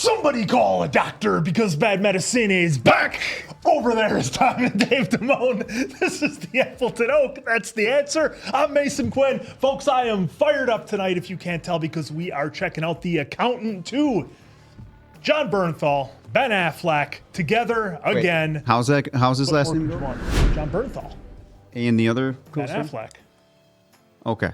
Somebody call a doctor because bad medicine is back. Over there is Tom and Dave Damone. This is the Appleton Oak. That's the answer. I'm Mason Quinn. Folks, I am fired up tonight, if you can't tell, because we are checking out The Accountant 2. Jon Bernthal, Ben Affleck, together again. Wait, how's his last name? Jon Bernthal. And the other? Ben Affleck. Okay.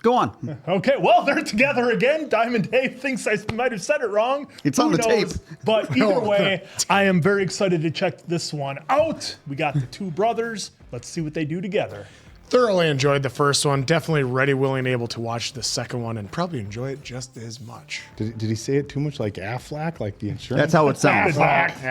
Go on. Okay, well, they're together again. Diamond Dave thinks I might have said it wrong. It's on the tape. But either way, I am very excited to check this one out. We got the two brothers. Let's see what they do together. Thoroughly enjoyed the first one. Definitely ready, willing, able to watch the second one and probably enjoy it just as much. Did he say it too much like Affleck, like the insurance? That's how it sounds. Affleck.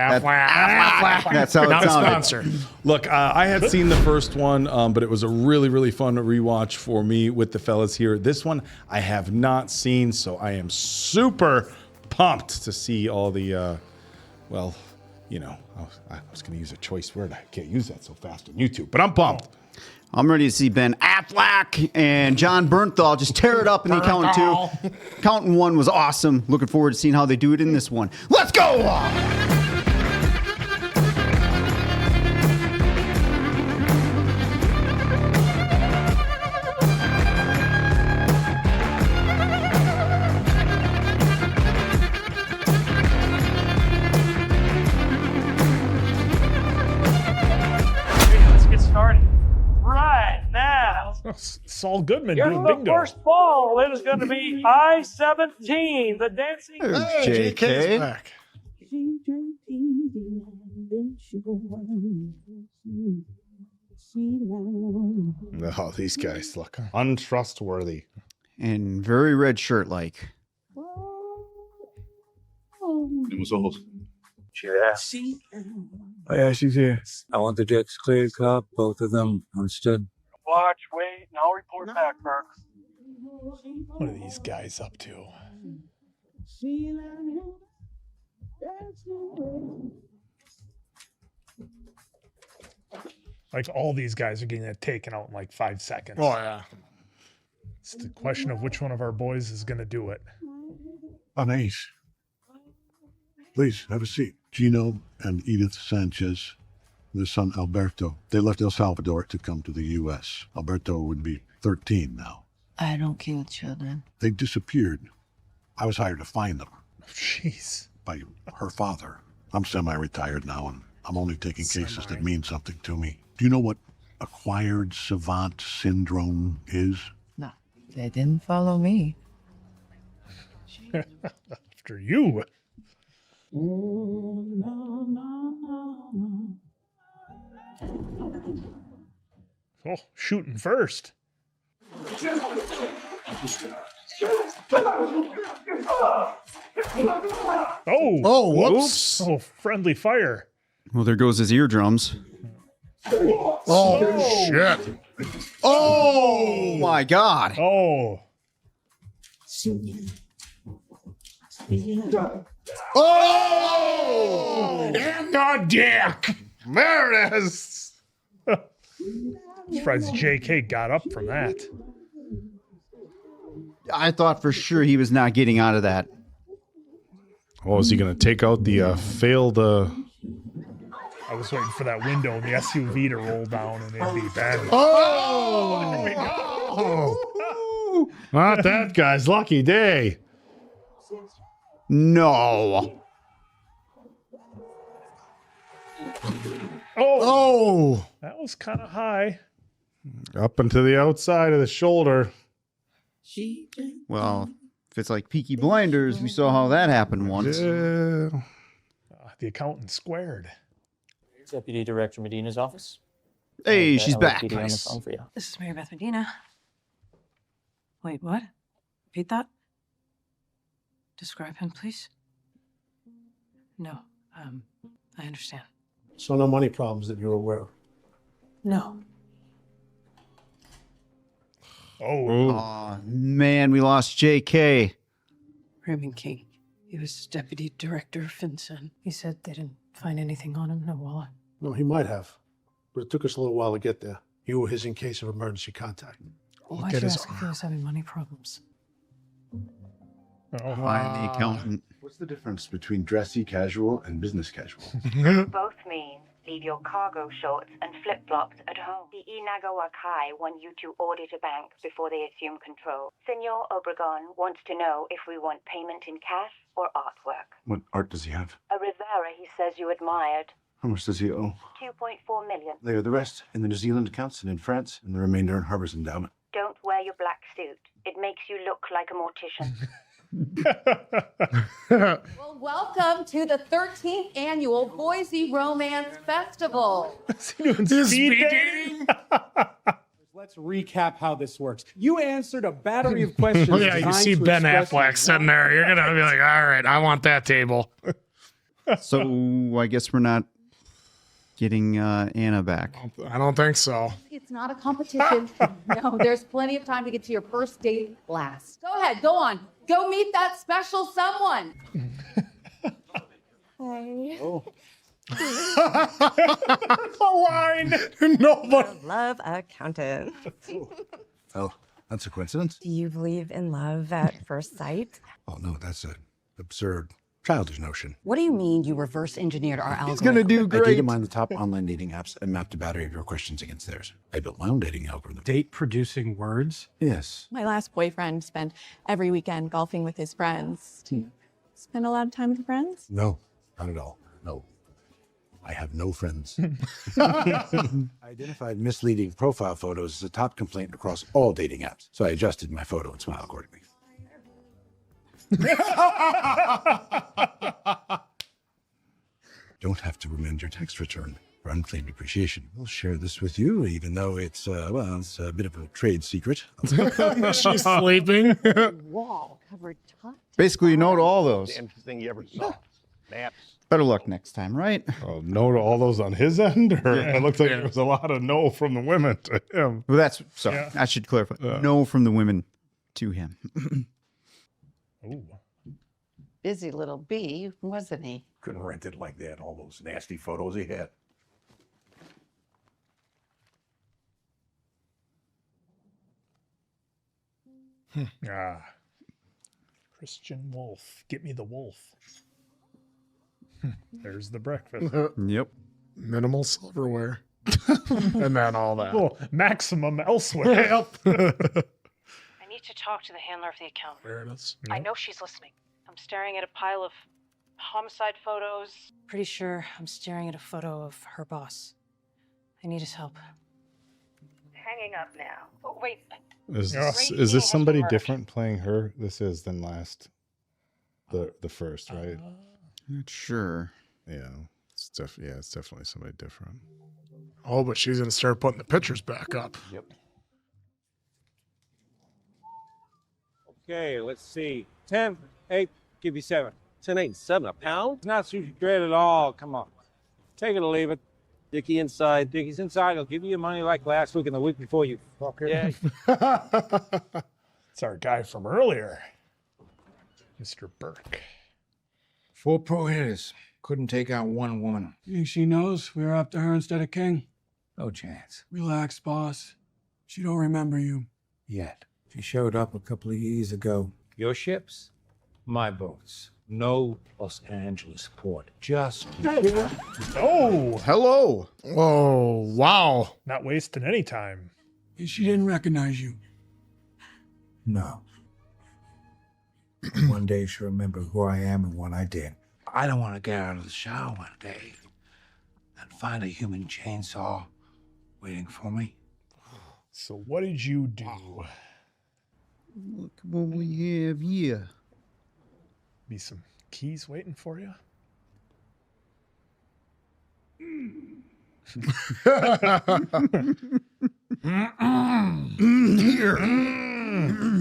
That's how it Not a sounded. sponsor. Look, I had seen the first one, but it was a really, really fun rewatch for me with the fellas here. This one I have not seen, so I am super pumped to see all the, well, you know, I was going to use a choice word. I can't use that so fast on YouTube, but I'm pumped. I'm ready to see Ben Affleck and Jon Bernthal just tear it up in The Accountant 2. Accountant 1 was awesome. Looking forward to seeing how they do it in this one. Let's go! Let's get started right now. Saul Goodman Here's doing the bingo. first ball. It is going to be I-17, the dancing. There's JK's JK. back. Oh, these guys look untrustworthy. And very red shirt like. It was all. Yeah. Oh, yeah, she's here. I want the decks cleared, cop. Both of them. Understood. Watch, wait, and I'll report back, Perks. What are these guys up to? Like, all these guys are getting it taken out in like 5 seconds. Oh, yeah. It's the question of which one of our boys is going to do it. Anais, please have a seat. Gino and Edith Sanchez, their son Alberto, they left El Salvador to come to the U.S. Alberto would be 13 now. I don't kill children. They disappeared. I was hired to find them Jeez. by her father. I'm semi-retired now, and I'm only taking cases that mean something to me. Do you know what acquired savant syndrome is? No, they didn't follow me. After you. Oh, shooting first. Oh, Oh, whoops. oh, friendly fire. Well, there goes his eardrums. Oh, shit. Oh! My God. Oh, Oh! And the dick! There it is! surprised JK got up from that. I thought for sure he was not getting out of that. Oh, is he going to take out the failed... I was waiting for that window and the SUV to roll down and it'd be bad. Oh! Not that guy's lucky day. No. Oh! That was kind of high. Up and to the outside of the shoulder. Well, if it's like Peaky Blinders, we saw how that happened once. Yeah. The accountant squared. Deputy Director Medina's office. Hey, she's back. LAPD on the Nice. phone for you. This is Mary Beth Medina. Wait, what? Repeat that? Describe him, please. No, I understand. So no money problems that you're aware of? No. Oh, Aw, man, we lost JK. Raymond King. He was deputy director of FinCEN. He said they didn't find anything on him, no wallet. No, he might have. But it took us a little while to get there. You were his in case of emergency contact. Why'd you ask if he was having money problems? oh. Find the accountant. What's the difference between dressy casual and business casual? Both mean leave your cargo shorts and flip-flops at home. The Inagawakai want you to audit a bank before they assume control. Senor Obregon wants to know if we want payment in cash or artwork. What art does he have? A Rivera he says you admired. How much does he owe? 2.4 million. They are the rest in the New Zealand accounts and in France, and the remainder in Harbour's endowment. Don't wear your black suit. It makes you look like a mortician. Well, welcome to the 13th annual Boise Romance Festival. Speed dating? Let's recap how this works. You answered a battery of questions. Oh, yeah, you designed see to Ben express Affleck your sitting there. You're going to be like, all right, I want that table. So I guess we're not getting Anna back. I don't think so. It's not a competition. No, there's plenty of time to get to your first date last. Go ahead, go on. Go meet that special someone. Hey. Oh. The line. Nobody. Love accountant. Oh, that's a coincidence? Do you believe in love at first sight? Oh, no, that's an absurd, childish notion. What do you mean you reverse engineered our algorithm? He's gonna do I great. data mined the top online dating apps and mapped a battery of your questions against theirs. I built my own dating algorithm. Date producing words? Yes. My last boyfriend spent every weekend golfing with his friends. Do you spend a lot of time with your friends? No, not at all. No. I have no friends. I identified misleading profile photos as a top complaint across all dating apps, so I adjusted my photo and smile accordingly. Don't have to amend your tax return for unclaimed depreciation. We'll share this with you, even though it's, it's a bit of a trade secret. She's sleeping. Wall covered top. Basically, you know to all those. Damnest thing you ever saw. Naps. Better luck next time, right? Oh, no to all those on his end? Or it looks like there was a lot of no from the women to him. Well, that's so. I should clarify. No from the women to him. Ooh. Busy little bee, wasn't he? Couldn't rent it like that. All those nasty photos he had. Christian Wolff. Get me the Wolf. There's the breakfast. Yep. Minimal silverware. And then all that. Oh, maximum elsewhere. Yep. I need to talk to the handler of the account. There it is. I know she's listening. I'm staring at a pile of homicide photos. Pretty sure I'm staring at a photo of her boss. I need his help. Hanging up now. Oh, wait. Is this somebody different playing her? This is than last, the first, right? Not sure. Yeah, it's definitely somebody different. Oh, but she's going to start putting the pictures back up. Yep. Okay, let's see. 10, 8, give you 7. 10, 8, and 7 a pound? It's not sushi bread at all. Come on. Take it or leave it. Dickie inside. Dickie's inside. He'll give you your money like last week and the week before, you fucker. Yeah. It's our guy from earlier, Mr. Burke. 4 pro hitters. Couldn't take out one woman. You think she knows we're after her instead of King? No chance. Relax, boss. She don't remember you. Yet. She showed up a couple of years ago. Your ships, my boats. No Los Angeles port. Just. Oh, hello. Oh, wow. Not wasting any time. And she didn't recognize you. No. One day she'll remember who I am and what I did. I don't want to get out of the shower one day and find a human chainsaw waiting for me. So what did you do? Look what we have here. Be some keys waiting for you.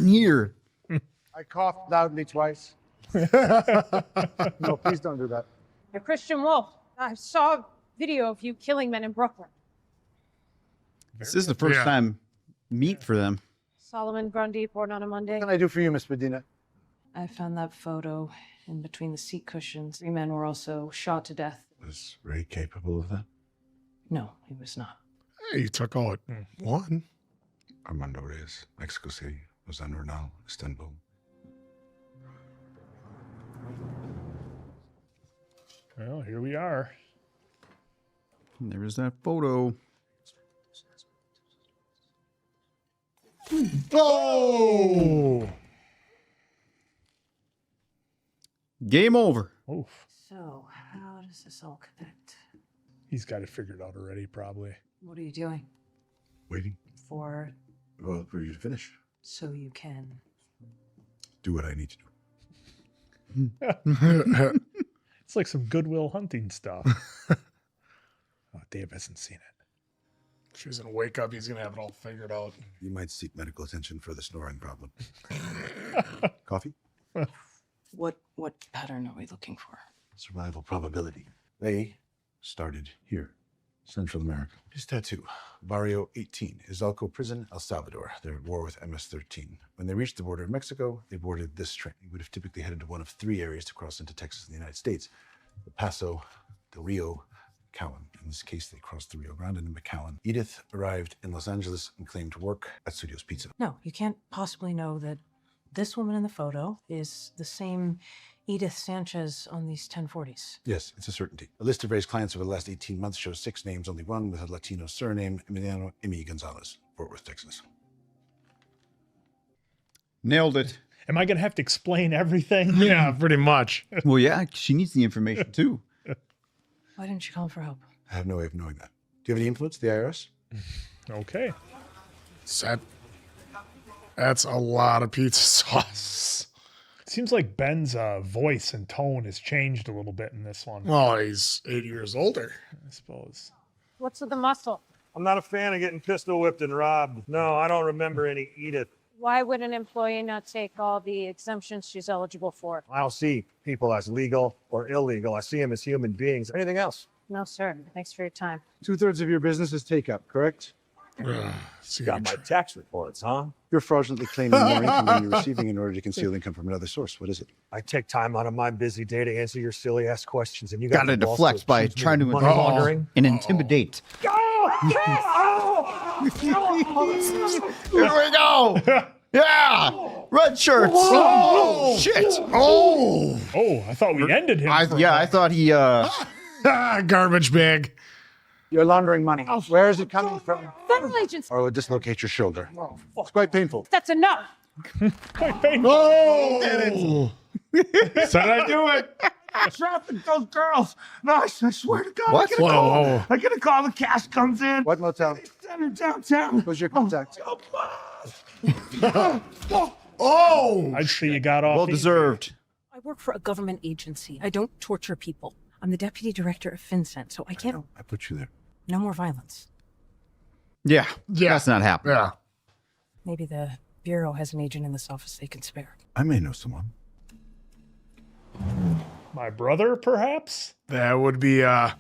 Here. I coughed loudly twice. No, please don't do that. You're Christian Wolff. I saw a video of you killing men in Brooklyn. This is the first time meet for them. Solomon Grundy, born on a Monday. What can I do for you, Miss Medina? I found that photo in between the seat cushions. 3 men were also shot to death. Was Ray capable of that? No, he was not. Hey, you took out one. Armando Reyes, Mexico City, Lausanne, Istanbul. Well, here we are. And there is that photo. Oh! Game over. Oof. So, how does this all connect? He's got it figured out already, probably. What are you doing? Waiting. For Well, for you to finish. so you can. Do what I need to do. It's like some Goodwill Hunting stuff. Oh, Dave hasn't seen it. She's gonna wake up. He's gonna have it all figured out. You might seek medical attention for the snoring problem. Coffee? What pattern are we looking for? Survival probability. They started here, Central America. His tattoo, Barrio 18, Izalco Prison, El Salvador. They're at war with MS-13. When they reached the border of Mexico, they boarded this train. They would have typically headed to one of 3 areas to cross into Texas and the United States: El Paso, Del Rio, McAllen. In this case, they crossed the Rio Grande into McAllen. Edith arrived in Los Angeles and claimed to work at Studio's Pizza. No, you can't possibly know that this woman in the photo is the same Edith Sanchez on these 1040s. Yes, it's a certainty. A list of raised clients over the last 18 months shows 6 names, only one with a Latino surname: Emiliano Emi Gonzalez, Fort Worth, Texas. Nailed it. Am I going to have to explain everything? Yeah, pretty much. Well, yeah, she needs the information too. Why didn't you call him for help? I have no way of knowing that. Do you have any influence with the IRS? Okay. That's a lot of pizza sauce. Seems like Ben's voice and tone has changed a little bit in this one. Well, he's 8 years older, I suppose. What's with the muscle? I'm not a fan of getting pistol whipped and robbed. No, I don't remember any Edith. Why would an employee not take all the exemptions she's eligible for? I don't see people as legal or illegal. I see them as human beings. Anything else? No, sir. Thanks for your time. 2/3 of your business is take-up, correct? You got my tax reports, huh? You're fraudulently claiming more income than you're receiving in order to conceal income from another source. What is it? I take time out of my busy day to answer your silly ass questions, and you Got to the balls deflect by accuse me trying of to money laundering. and intimidate. Here we go. Yeah, red shirts. Oh, shit. Oh, I thought we ended him. I thought he. Garbage bag. You're laundering money. Where is it coming from? Federal agents. Or will dislocate your shoulder. It's quite painful. That's enough. Quite painful. Oh! Said I do it. Traffic those girls. No, I swear to God. What? I get a call. The cash comes in. What motel? Center downtown. Who's your contact? Oh! I'd say you got off. Well deserved. I work for a government agency. I don't torture people. I'm the deputy director of FinCEN, so I can't. I put you there. No more violence. Yeah, that's not happening. Yeah. Maybe the Bureau has an agent in this office they can spare. I may know someone. My brother, perhaps? That would be, There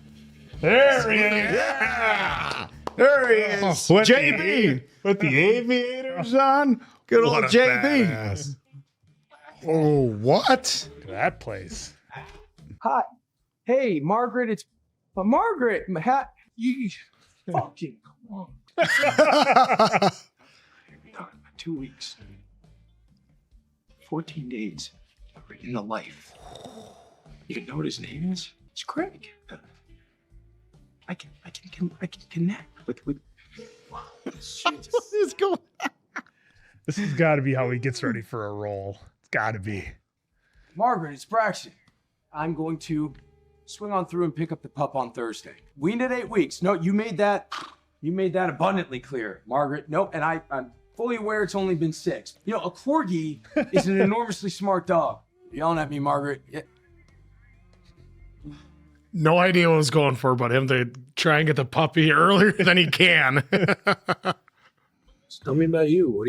he is. Yeah! There he is. With JB. With the aviators on. Good old What a JB. badass. Oh, what? Look at that place. Hi. Hey, Margaret, it's Margaret. You fucking come on. 2 weeks. 14 days. In the life. You know what his name is? It's Craig. I can connect with What is going on? This has got to be how he gets ready for a role. It's got to be. Margaret, it's Braxton. I'm going to swing on through and pick up the pup on Thursday. Weaned at 8 weeks. No, you made that abundantly clear, Margaret. Nope, and I'm fully aware it's only been 6. You know, a corgi is an enormously smart dog. You're yelling at me, Margaret. Yeah. No idea what I was going for, but him to try and get the puppy earlier than he can. Tell me about you. What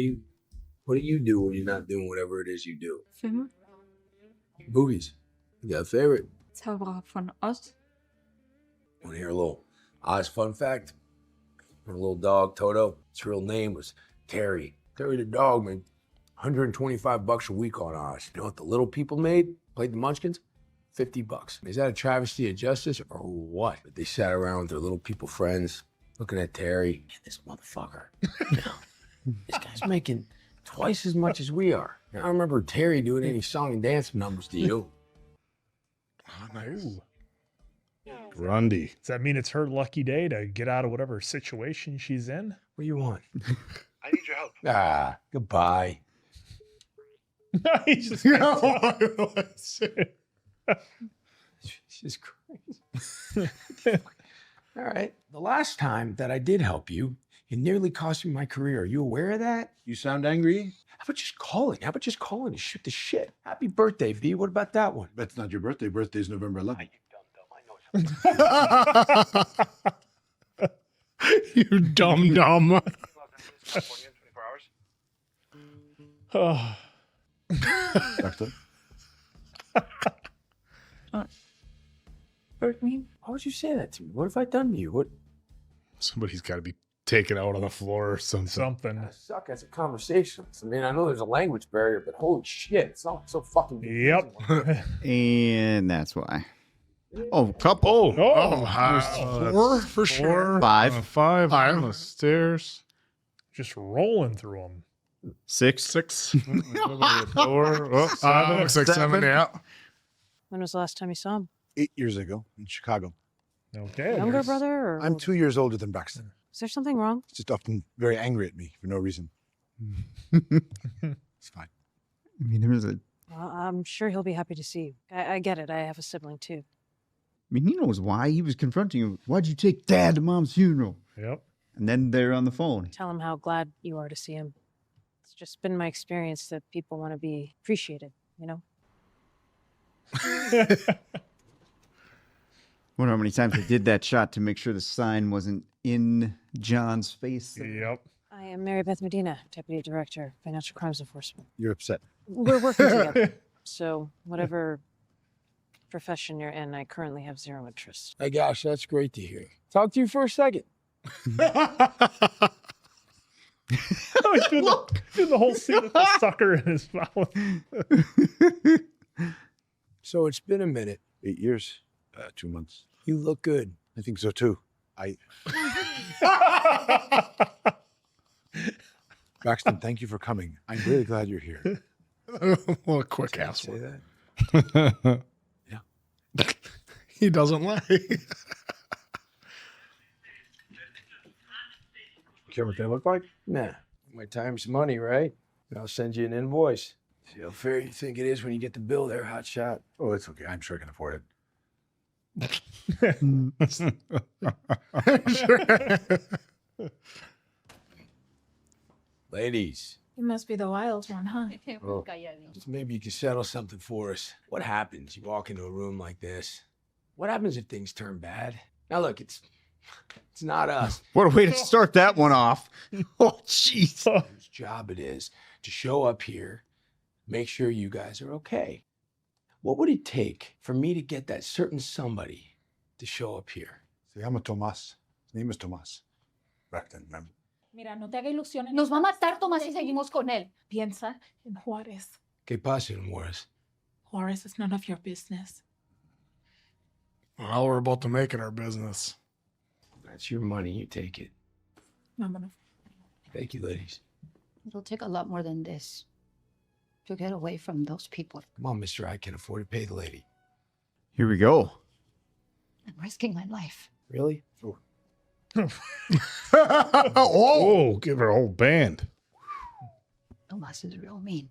do you do when you're not doing whatever it is you do? Filme. Movies. You got a favorite? Zauberer von Oz. Want to hear a little Oz fun fact? Our little dog, Toto, its real name was Terry. Terry the dog made $125 a week on Oz. You know what the little people made? Played the Munchkins? $50. Is that a travesty of justice or what? But they sat around with their little people friends, looking at Terry. Yeah, this motherfucker. You know, this guy's making twice as much as we are. Now, I remember Terry doing any song and dance numbers to you. Oh, nice. Grundy. Does that mean it's her lucky day to get out of whatever situation she's in? What do you want? I need your help. Ah, goodbye. He's just Jesus Christ. All right. The last time that I did help you, it nearly cost me my career. Are you aware of that? You sound angry? How about just calling? How about just calling and shoot the shit? Happy birthday, V. What about that one? That's not your birthday. Birthday's November 11th. You dumb. Oh. Doctor? Hurt me? Why would you say that to me? What have I done to you? What? Somebody's got to be taken out on the floor or something. Something. Suck as a conversationalist. I mean, I know there's a language barrier, but holy shit, it's not so fucking. Yep. And that's why. Oh, couple. Four for sure. Five. Five on the stairs. Just rolling through them. Six. Four. Oh, seven. Looks like seven. Yeah. When was the last time you saw him? 8 years ago in Chicago. Okay. Younger brother or I'm older? 2 years older than Braxton. Is there something wrong? He's just often very angry at me for no reason. It's fine. I mean, there was a. Well, I'm sure he'll be happy to see you. I get it. I have a sibling too. I mean, he knows why. He was confronting you. Why'd you take Dad to Mom's funeral? Yep. And then they're on the phone. Tell him how glad you are to see him. It's just been my experience that people want to be appreciated, you know? Wonder how many times I did that shot to make sure the sign wasn't in John's face. Yep. I am Mary Beth Medina, Deputy Director, Financial Crimes Enforcement. You're upset. We're working together. So whatever profession you're in, I currently have zero interest. Hey, gosh, that's great to hear. Talk to you for a second. He's doing the whole scene with the sucker in his mouth. So it's been a minute. 8 years. 2 months. You look good. I think so too. Braxton, thank you for coming. I'm really glad you're here. Well, a quick ass. Say that. Yeah. He doesn't lie. Care what they look like? Nah. My time's money, right? I'll send you an invoice. See how fair you think it is when you get the bill there, hot shot. Oh, it's okay. I'm sure I can afford it. Ladies, You must be the wild one, huh? Oh. maybe you can settle something for us. What happens? You walk into a room like this. What happens if things turn bad? Now look, it's not us. What a way to start that one off. Oh, jeez. Whose job it is to show up here, make sure you guys are okay. What would it take for me to get that certain somebody to show up here? Se llama Tomás. His name is Tomás. Braxton, remember? Mira, no te hagas ilusiones. Nos va a matar, Tomás, si seguimos con él. Piensa en Juárez. ¿Qué pasa, Morris? Juárez is none of your business. Well, we're about to make it our business. That's your money. You take it. Vámonos. Thank you, ladies. It'll take a lot more than this to get away from those people. Come on, mister. I can afford to pay the lady. Here we go. I'm risking my life. Really? Oh, give her a whole band. Tomás is real mean.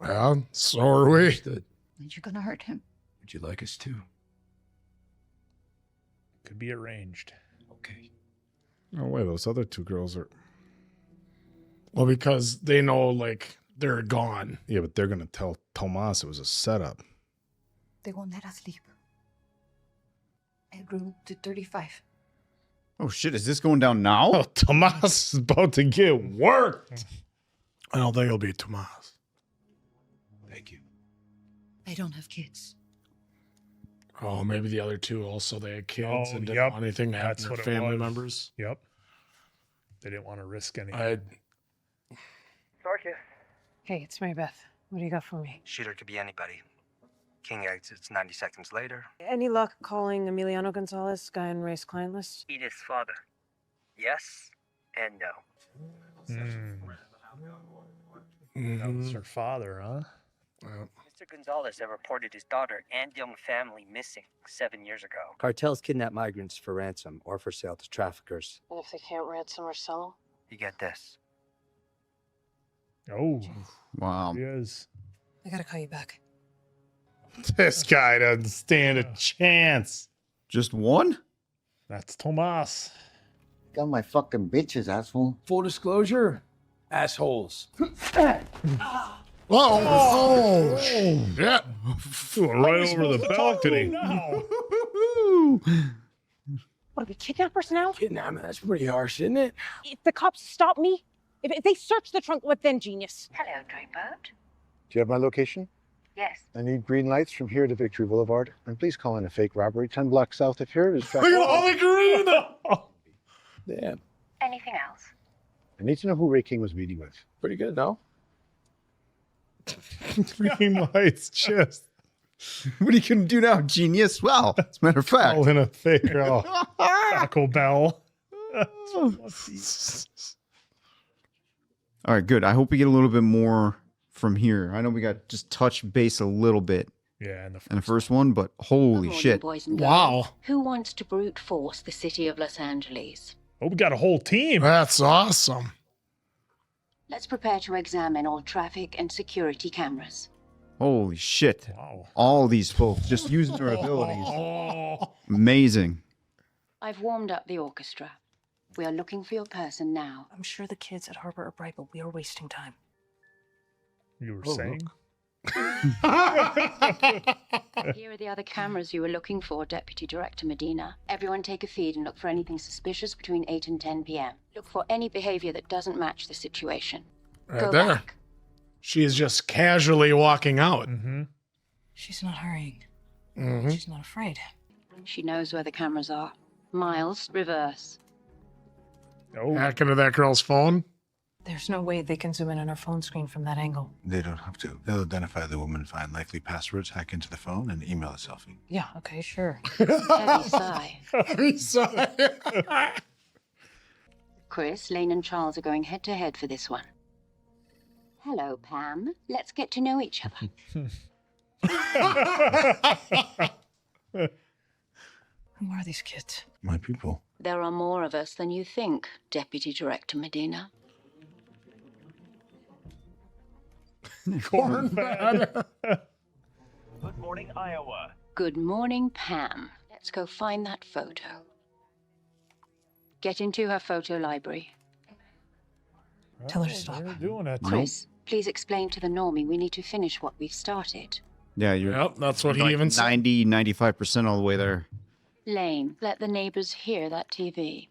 Well, so are we. Understood. And you're gonna hurt him. Would you like us to? Could be arranged. Okay. No way, those other two girls are. Well, because they know, like, they're gone. Yeah, but they're going to tell Tomas it was a setup. They won't let us leave. I grew to 35. Oh, shit. Is this going down now? Oh, Tomas is about to get worked. I don't think it'll be Tomas. Thank you. I don't have kids. Oh, maybe the other two also, they had kids Oh, and didn't yep. want anything to happen That's to what their it family was. members. Yep. They didn't want to risk anything. Hey, it's Mary Beth. What do you got for me? Shooter could be anybody. King exits 90 seconds later. Any luck calling Emiliano Gonzalez, guy on Ray's client list? Edith's father. Yes and no. That was her father, huh? Well, Mr. Gonzalez had reported his daughter and young family missing 7 years ago. Cartels kidnap migrants for ransom or for sale to traffickers. And if they can't ransom or sell You get this. Oh, wow. He is. I gotta call you back. This guy doesn't stand a chance. Just one? That's Tomas. Got my fucking bitches, asshole. Full disclosure, assholes. Oh, shit. Right over the balcony. What, are we kidnappers now? Kidnapping, that's pretty harsh, isn't it? If the cops stop me, if they search the trunk, what then, genius? Hello, Dreamboat. Do you have my location? Yes. I need green lights from here to Victory Boulevard. And please call in a fake robbery 10 blocks south of here. Look at all the green. Damn. Anything else? I need to know who Ray King was meeting with. Pretty good, no? Green lights, just. What are you going to do now, genius? Well, as a matter of fact. Call in a fake girl. Taco Bell. All right, good. I hope we get a little bit more from here. I know we got just touch base a little bit Yeah, in the first one, but holy shit. Boys and girls. Wow. Who wants to brute force the city of Los Angeles? Oh, we got a whole team. That's awesome. Let's prepare to examine all traffic and security cameras. Holy shit. Wow. All these folks just using their abilities. Amazing. I've warmed up the orchestra. We are looking for your person now. I'm sure the kids at Harbor are bright, but we are wasting time. You were saying? Here are the other cameras you were looking for, Deputy Director Medina. Everyone take a feed and look for anything suspicious between 8 and 10 p.m. Look for any behavior that doesn't match the situation. Right Go there. back. She is just casually walking out. Mm-hmm. She's not hurrying. Mhm. She's not afraid. She knows where the cameras are. Miles, reverse. Oh. Hack into that girl's phone. There's no way they can zoom in on her phone screen from that angle. They don't have to. They'll identify the woman, find likely passwords, hack into the phone, and email a selfie. Yeah, okay, sure. Heavy sigh. Heavy sigh. Chris, Lane, and Charles are going head to head for this one. Hello, Pam. Let's get to know each other. Who are these kids? My people. There are more of us than you think, Deputy Director Medina. Corn bad. Good morning, Iowa. Good morning, Pam. Let's go find that photo. Get into her photo library. Tell her to stop. They're doing that. Chris, please explain to the normie we need to finish what we've started. Yeah, you're Yep, that's what he like even said. 90, 95% all the way there. Lane, let the neighbors hear that TV.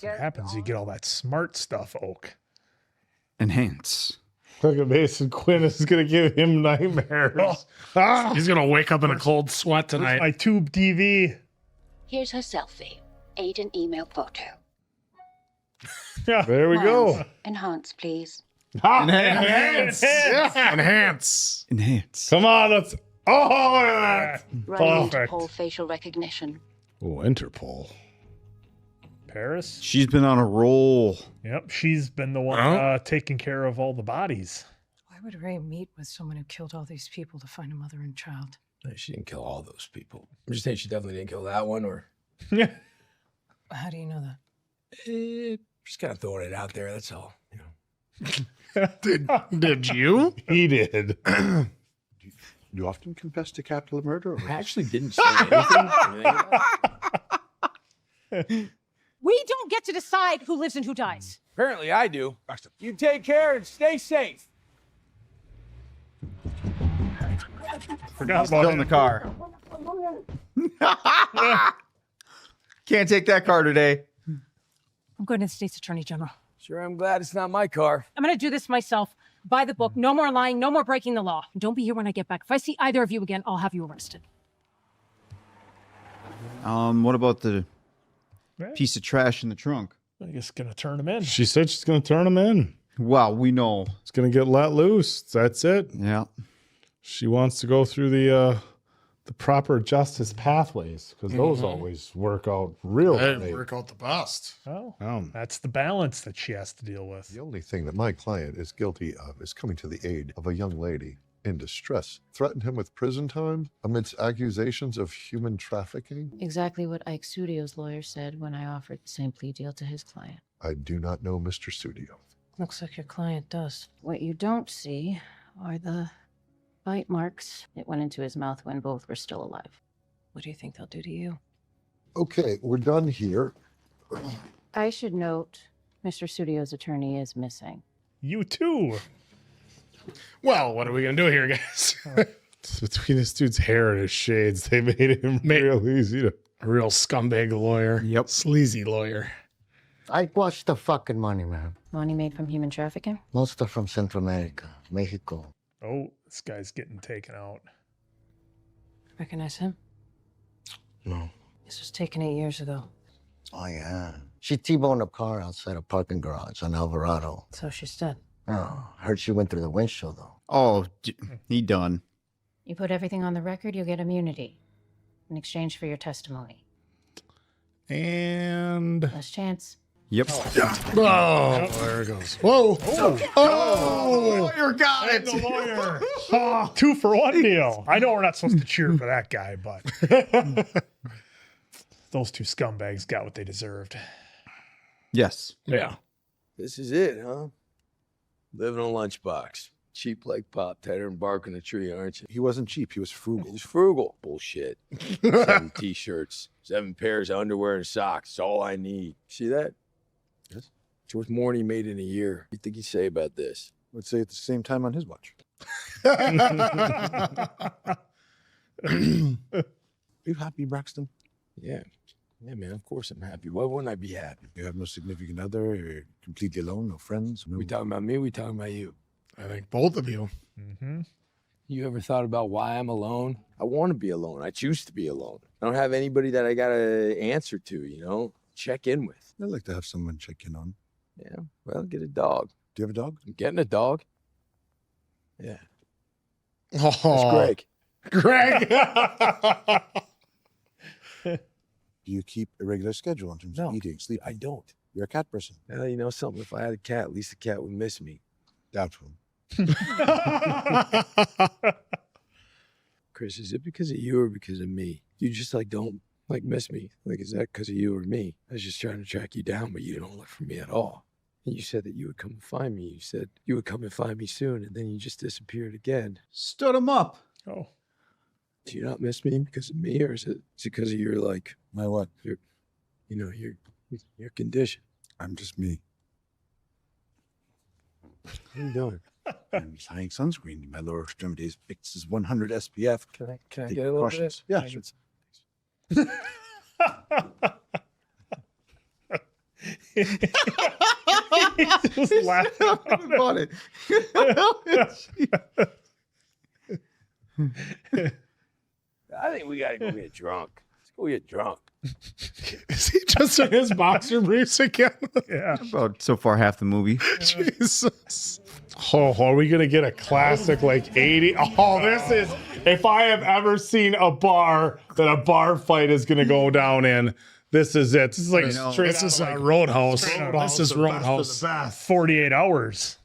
What happens? You get all that smart stuff, Oak. Enhance. Look at Mason Quinn is going to give him nightmares. He's going to wake up in a cold sweat tonight. My tube TV. Here's her selfie. Aid an email photo. There we Miles, go. Enhance, please. Enhance. Enhance. Enhance. Come on, let's. Oh, look at that. Running Perfect. Interpol facial recognition. Oh, Interpol. Paris. She's been on a roll. Yep, she's been the one taking care of all the bodies. Why would Ray meet with someone who killed all these people to find a mother and child? She didn't kill all those people. I'm just saying she definitely didn't kill that one, or How do you know that? just kind of throwing it out there. That's all. You know. Did you? He did. You often confess to capital murder? Or I actually didn't say anything. We don't get to decide who lives and who dies. Apparently I do. You take care and stay safe. Forgot Still about in the car. Can't take that car today. I'm going to the State's Attorney General. Sure, I'm glad it's not my car. I'm going to do this myself. By the book. No more lying. No more breaking the law. Don't be here when I get back. If I see either of you again, I'll have you arrested. What about the piece of trash in the trunk? I guess gonna turn them in. She said she's going to turn him in. Well, we know. It's going to get let loose. That's it. Yeah. She wants to go through the the proper justice pathways, because those always work out real They great. work out the best. Oh, that's the balance that she has to deal with. The only thing that my client is guilty of is coming to the aid of a young lady in distress. Threatened him with prison time amidst accusations of human trafficking. Exactly what Ike Studio's lawyer said when I offered the same plea deal to his client. I do not know Mr. Studio. Looks like your client does. What you don't see are the bite marks that went into his mouth when both were still alive. What do you think they'll do to you? Okay, we're done here. I should note, Mr. Studio's attorney is missing. You too. Well, what are we gonna do here, guys? Between this dude's hair and his shades, they made him real easy to. A real scumbag lawyer. Yep. Sleazy lawyer. I watch the fucking money, man. Money made from human trafficking? Most are from Central America, Mexico. Oh, this guy's getting taken out. Recognize him? No. This was taken 8 years ago. Oh, yeah. She T-boned a car outside a parking garage on Alvarado. So she's dead. Oh, heard she went through the windshield, though. Oh, he done. You put everything on the record, you'll get immunity in exchange for your testimony. And last chance. Yep. Oh, there it goes. Whoa. Oh, lawyer got it. The lawyer. 2-for-1 deal. I know we're not supposed to cheer for that guy, but those two scumbags got what they deserved. Yes. Yeah. This is it, huh? Living on lunchbox. Cheap like Pop, tighter than bark on a tree, aren't you? He wasn't cheap. He was frugal. He's frugal. Bullshit. 7 t-shirts, 7 pairs of underwear and socks. That's all I need. See that? Yes. It's worth more than he made in a year. What do you think he'd say about this? Let's say at the same time on his watch. You happy, Braxton? Yeah. Yeah, man, of course I'm happy. Why wouldn't I be happy? You have no significant other? You're completely alone? No friends? No... We talking about me? We talking about you? I think both of you. Mm-hmm. You ever thought about why I'm alone? I want to be alone. I choose to be alone. I don't have anybody that I got to answer to, you know? Check in with. I'd like to have someone check in on. Yeah, well, get a dog. Do you have a dog? I'm getting a dog. Yeah. Oh, That's Greg. Greg. Do you keep a regular schedule in terms of eating, sleep? I don't. You're a cat person. Well, you know something? If I had a cat, at least the cat would miss me. Doubtful. Chris, is it because of you or because of me? You just don't miss me. Is that because of you or me? I was just trying to track you down, but you don't look for me at all. And you said that you would come and find me. You said you would come and find me soon, and then you just disappeared again. Stood him up. Oh. Do you not miss me because of me, or is it because of your my what? Your condition? I'm just me. What are you doing? I'm applying sunscreen. My lower extremities fixes 100 SPF. Can I Take get a little precautions. bit? Yeah, sure. He's just laughing about it. I think we gotta go get drunk. Let's go get drunk. Is he just in his boxer briefs again? Yeah. About so far half the movie. Jesus. Oh, are we gonna get a classic 80? Oh, this is, if I have ever seen a bar that a bar fight is gonna go down in, this is it. This is this is Roadhouse. This is Roadhouse. 48 hours.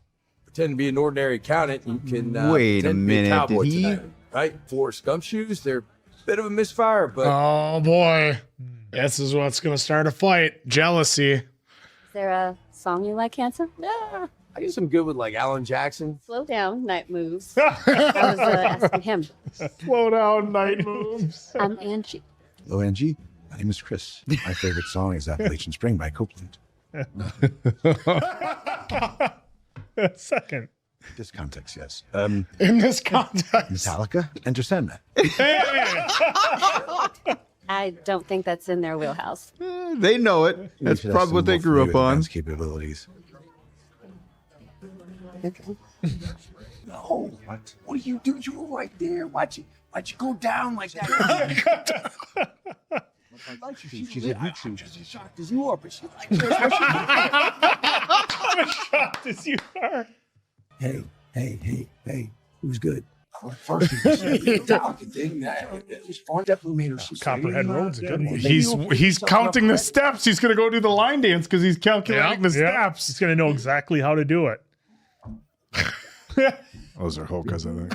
Pretend to be an ordinary accountant. You can Wait a pretend to be minute, cowboy did he? tonight, right? 4 gumshoes. They're a bit of a misfire, but Oh boy, this is what's gonna start a fight. Jealousy. Is there a song you like, handsome? yeah, I guess I'm good with Alan Jackson. Slow down, night moves. I was asking him. Slow down, night moves. I'm Angie. Hello, Angie. My name is Chris. My favorite song is Appalachian Spring by Copeland. Second. This context, yes. In this context. Metallica, Enter Sandman. I don't think that's in their wheelhouse. They know it. That's probably what they grew up on. Capabilities. No. What do you do? You were right there. Why'd you go down like that? She's a root just as shocked as you are, but she likes it. I'm as shocked as you are. Hey, who's good? First, thing that was fun. Definitely made her Copperhead Road's a good one. He's counting the steps. He's gonna go do the line dance because he's calculating the steps. He's gonna know exactly how to do it. Those are Hokas, I think.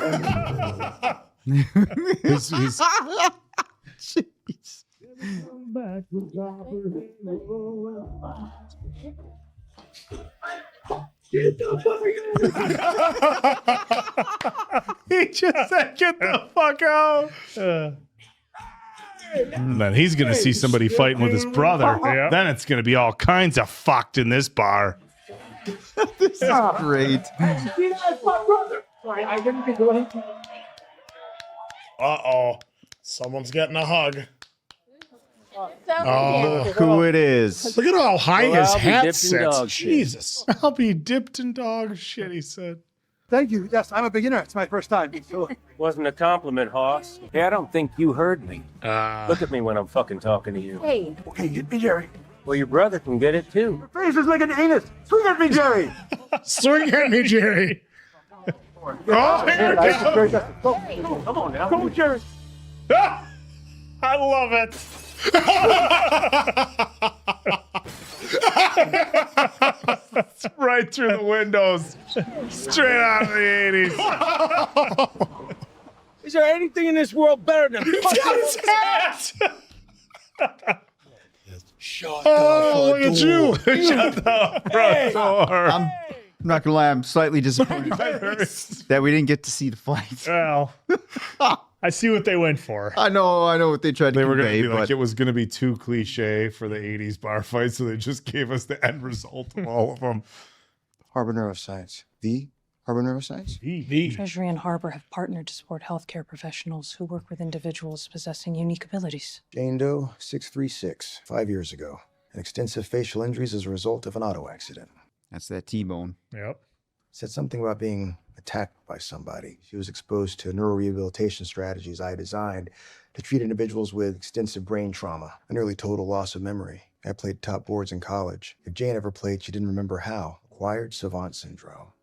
He just said, "Get the fuck out." And then he's gonna see somebody fighting with his brother. Yeah. Then it's gonna be all kinds of fucked in this bar. This is great. Uh-oh. Someone's getting a hug. Oh, look who it is. Look at how high Well, his I'll be hat dipped in sits. dog shit. Jesus. I'll be dipped in dog shit, he said. Thank you. Yes, I'm a beginner. It's my first time. Wasn't a compliment, Hoss. Hey, I don't think you heard me. Look at me when I'm fucking talking to you. Hey. Okay, get me, Jerry. Well, your brother can get it too. Your face is like an anus. Swing at me, Jerry. Swing at me, Jerry. Oh, here it goes. Go. Come on now. Go, Jerry. I love it. Right through the windows. Straight out of the 80s. Is there anything in this world better than His hat. Shut Oh, look at you. Shut the front door. I'm not gonna lie, I'm slightly disappointed that we didn't get to see the fight. Well, I see what they went for. I know what they tried to They were going convey, to be like, but it was going to be too cliche for the 80s bar fight, so they just gave us the end result of all of them. Harbinger of Science. The Harbinger of Science? Treasury and Harbor have partnered to support healthcare professionals who work with individuals possessing unique abilities. Jane Doe, 636, 5 years ago. And extensive facial injuries as a result of an auto accident. that's that T-bone. Yep. Said something about being attacked by somebody. She was exposed to neurorehabilitation strategies I designed to treat individuals with extensive brain trauma, a nearly total loss of memory. I played top boards in college. If Jane ever played, she didn't remember how. Acquired savant syndrome.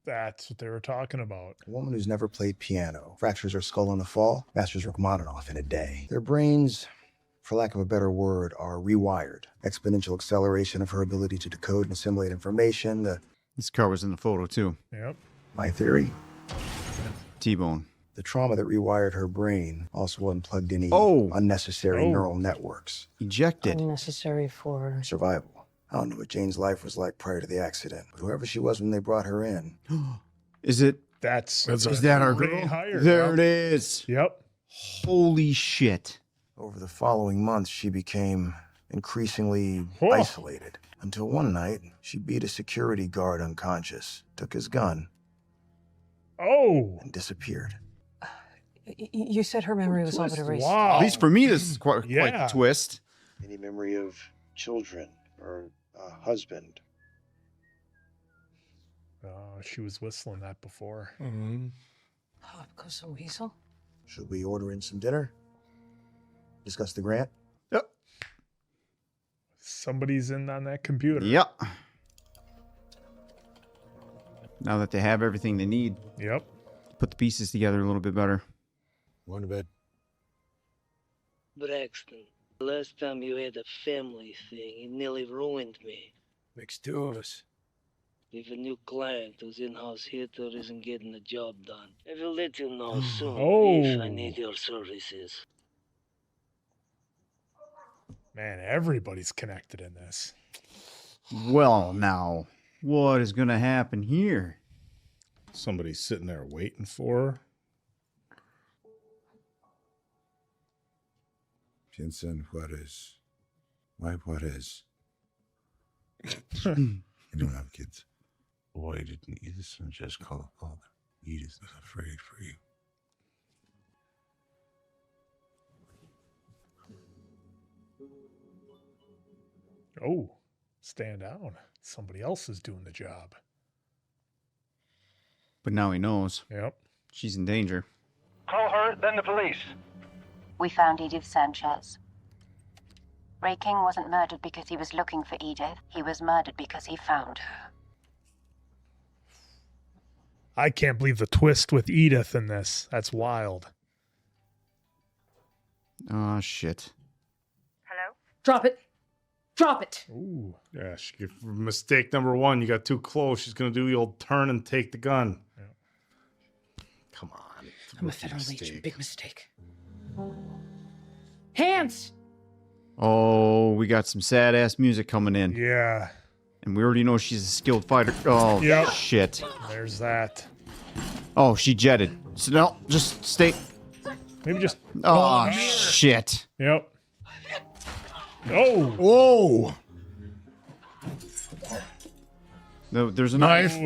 That's what they were talking about. A woman who's never played piano, fractures her skull in the fall, masters Rachmaninoff in a day. Their brains, for lack of a better word, are rewired. Exponential acceleration of her ability to decode and assimilate information. This car was in the photo too. Yep. My theory, T-bone. the trauma that rewired her brain also unplugged any unnecessary neural networks. Ejected. Unnecessary for Survival. I don't know what Jane's life was like prior to the accident, but whoever she was when they brought her in. Is it? Is that our girl? There it is. Yep. Holy shit. Over the following months, she became increasingly isolated. Until one night, she beat a security guard unconscious, took his gun, and disappeared. You said her memory was all but erased. Wow. At least for me, this is quite a twist. Any memory of children or a husband? She was whistling that before. Pop goes a weasel. Should we order in some dinner? Discuss the grant? Yep. Somebody's in on that computer. Yep. Now that they have everything they need. Yep. Put the pieces together a little bit better. Going to bed. Braxton, last time you had a family thing, it nearly ruined me. Makes two of us. If a new client whose in-house theater isn't getting the job done, I will let you know soon if I need your services. Man, everybody's connected in this. Well, now, what is going to happen here? Somebody's sitting there waiting for her. Piensa Juarez. Why Juarez? You don't have kids. Boy didn't either son just call a father. Edith is afraid for you. Oh, stand down. Somebody else is doing the job. But now he knows. Yep. She's in danger. Call her, then the police. We found Edith Sanchez. Ray King wasn't murdered because he was looking for Edith. He was murdered because he found her. I can't believe the twist with Edith in this. That's wild. Oh, shit. Drop it. Drop it. Ooh. Yeah, mistake number one. You got too close. She's going to do the old turn and take the gun. Come on. I'm a federal agent. Big mistake. Hands. Oh, we got some sad ass music coming in. Yeah. And we already know she's a skilled fighter. Oh, Yep. shit. There's that. Oh, she jetted. So no, just stay. Maybe just. Oh, shit. Yep. Oh. Whoa. No, there's a knife.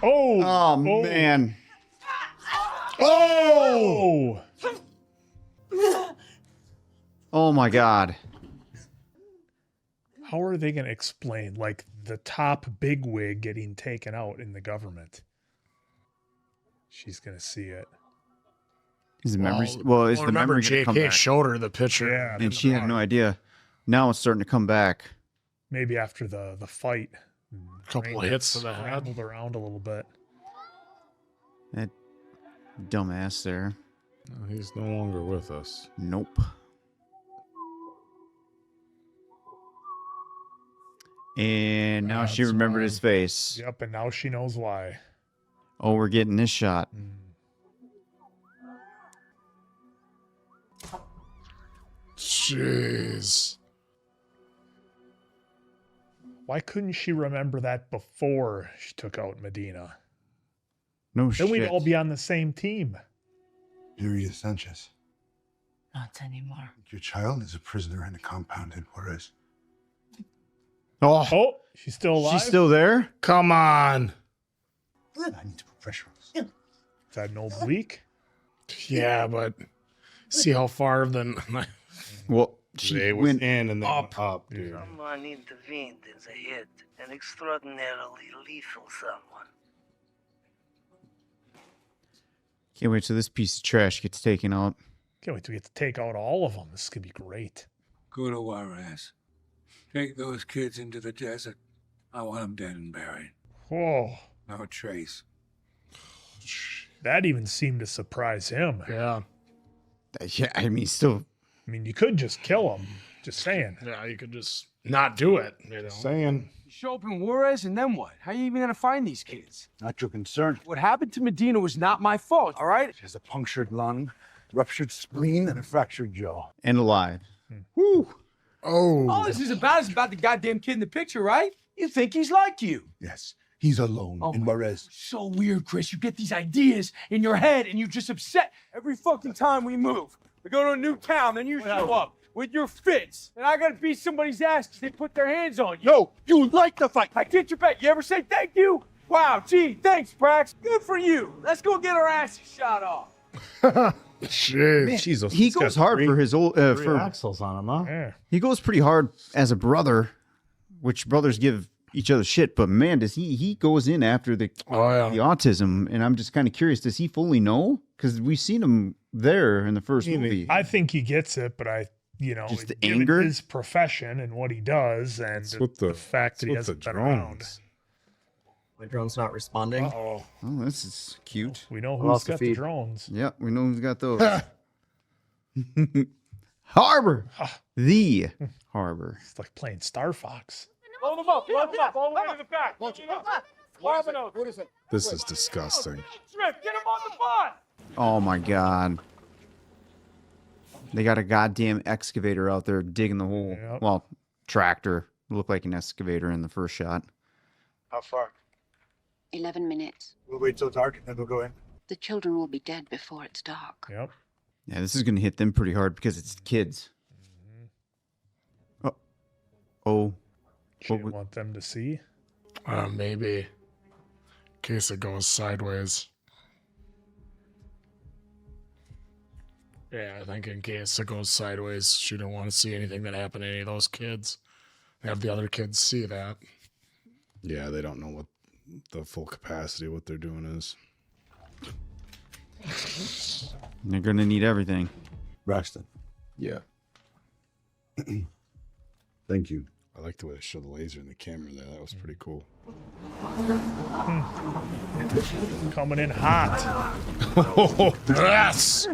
Oh. Man. Oh. Oh my God. How are they going to explain, like, the top bigwig getting taken out in the government? She's going to see it. Is the memory? Well, is the remember memory gonna come JK back? showed her the picture. Yeah. And she had no idea. Now it's starting to come back. Maybe after the fight. A couple of hits to the head. Scrambled around a little bit. That dumbass there. No, he's no longer with us. Nope. And now she That's remembered why. his face. Yep, and now she knows why. Oh, we're getting this shot. Jeez. Why couldn't she remember that before she took out Medina? No Then shit. we'd all be on the same team. Yuri Sanchez, Not anymore. your child is a prisoner in a compound in Juarez. Oh, she's still alive? She's still there? Come on. I need to put pressure on this. Is that an oblique? Yeah, but see how far the Well, she was went in and then up, dude. Someone intervened in the hit, an extraordinarily lethal someone. Can't wait till this piece of trash gets taken out. Can't wait till we get to take out all of them. This is going to be great. Go to Juarez. Take those kids into the desert. I want them dead and buried. Whoa. No trace. That even seemed to surprise him. Yeah. Yeah, I mean, still. I mean, you could just kill him. Just saying. Yeah, you could just not do it. You know? Saying. You show up in Juarez, and then what? How are you even gonna find these kids? Not your concern. What happened to Medina was not my fault, all right? She has a punctured lung, ruptured spleen, and a fractured jaw. And alive. Whew. Oh. All this is about the goddamn kid in the picture, right? You think he's like you. Yes, he's alone in Juarez. So weird, Chris. You get these ideas in your head, and you just upset every fucking time we move. We go to a new town, then you show up with your fits. And I gotta beat somebody's ass because they put their hands on you. No, you like the fight. I get your back. You ever say thank you? Wow, gee, thanks, Brax. Good for you. Let's go get our asses shot off. Jeez. He goes hard for his old. For axles on him, huh? Yeah. He goes pretty hard as a brother, which brothers give each other shit. But man, does he goes in after the autism, and I'm just kind of curious. Does he fully know? Because we've seen him there in the first movie. I think he gets it, but Just the given anger? his profession and what he does, and the fact that he hasn't been around. My drone's not responding. Uh-oh. Oh, this is cute. We know I who's lost the got the feed. drones. Yep, we know who's got those. Harbor. The Harbor. It's like playing Star Fox. Load them up, all the way to the back. Load them up. What is it? This is disgusting. Smith, get him on the bus. Oh my god. They got a goddamn excavator out there digging the hole. Yep. Well, tractor. Looked like an excavator in the first shot. How far? 11 minutes. We'll wait till dark and then we'll go in. The children will be dead before it's dark. Yep. Yeah, this is going to hit them pretty hard because it's kids. Oh. She didn't want them to see. Maybe. In case it goes sideways. Yeah, I think in case it goes sideways, she didn't want to see anything that happened to any of those kids. Have the other kids see that. Yeah, they don't know what the full capacity of what they're doing is. They're going to need everything. Braxton. Yeah. Thank you I like the way they show the laser in the camera there. That was pretty cool. Coming in hot. Oh, yes.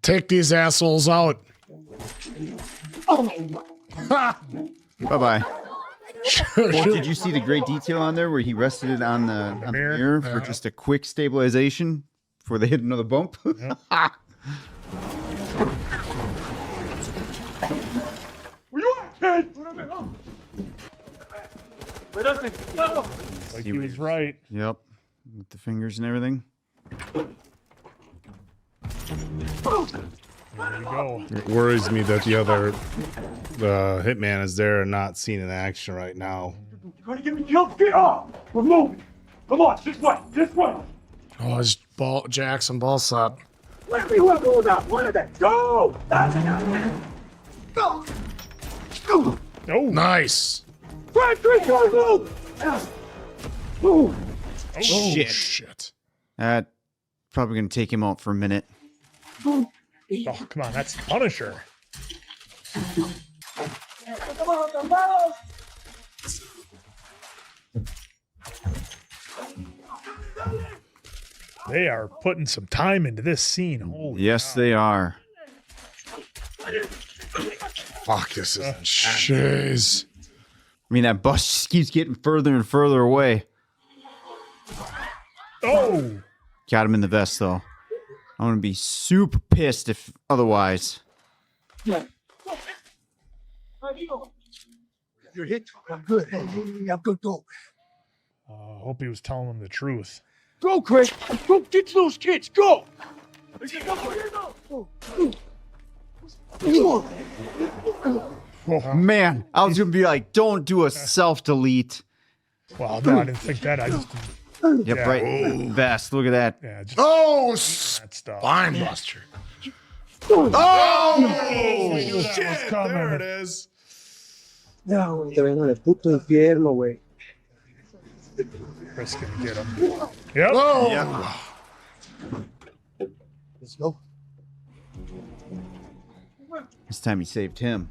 Take these assholes out. Bye-bye. Well, did you see the great detail on there where he rested it on the mirror for just a quick stabilization before they hit another bump? Like he was right. Yep. With the fingers and everything. There you go. It worries me that the hitman is there and not seen in action right now. You're gonna get me killed? Get off! We're moving! Come on, this way! This way! Oh, it's Jackson ball slap. Let me let go of that! One of them! Go! Go! Go! Oh, nice! Right, move! Move! Oh, shit. That probably going to take him out for a minute. Oh, come on. That's the Punisher. They are putting some time into this scene. Holy yes, they are. Fuck, this is shiz. I mean, that bus just keeps getting further and further away. Oh! Got him in the vest, though. I'm going to be super pissed if otherwise. You're hit. I'm good. I'm good. Go. I hope he was telling them the truth. Go, Chris. Go get those kids. Go. Oh, man. I was going to be like, don't do a self-delete. Well, no, I didn't think that. I just... Yep, yeah. right. Vest. Look at that. Yeah, just that stuff. Spine buster. Oh, shit. There it is. No, te vengo del puto infierno, güey. Chris gonna get him. Yep. Oh. Yep. Let's go. This time he saved him.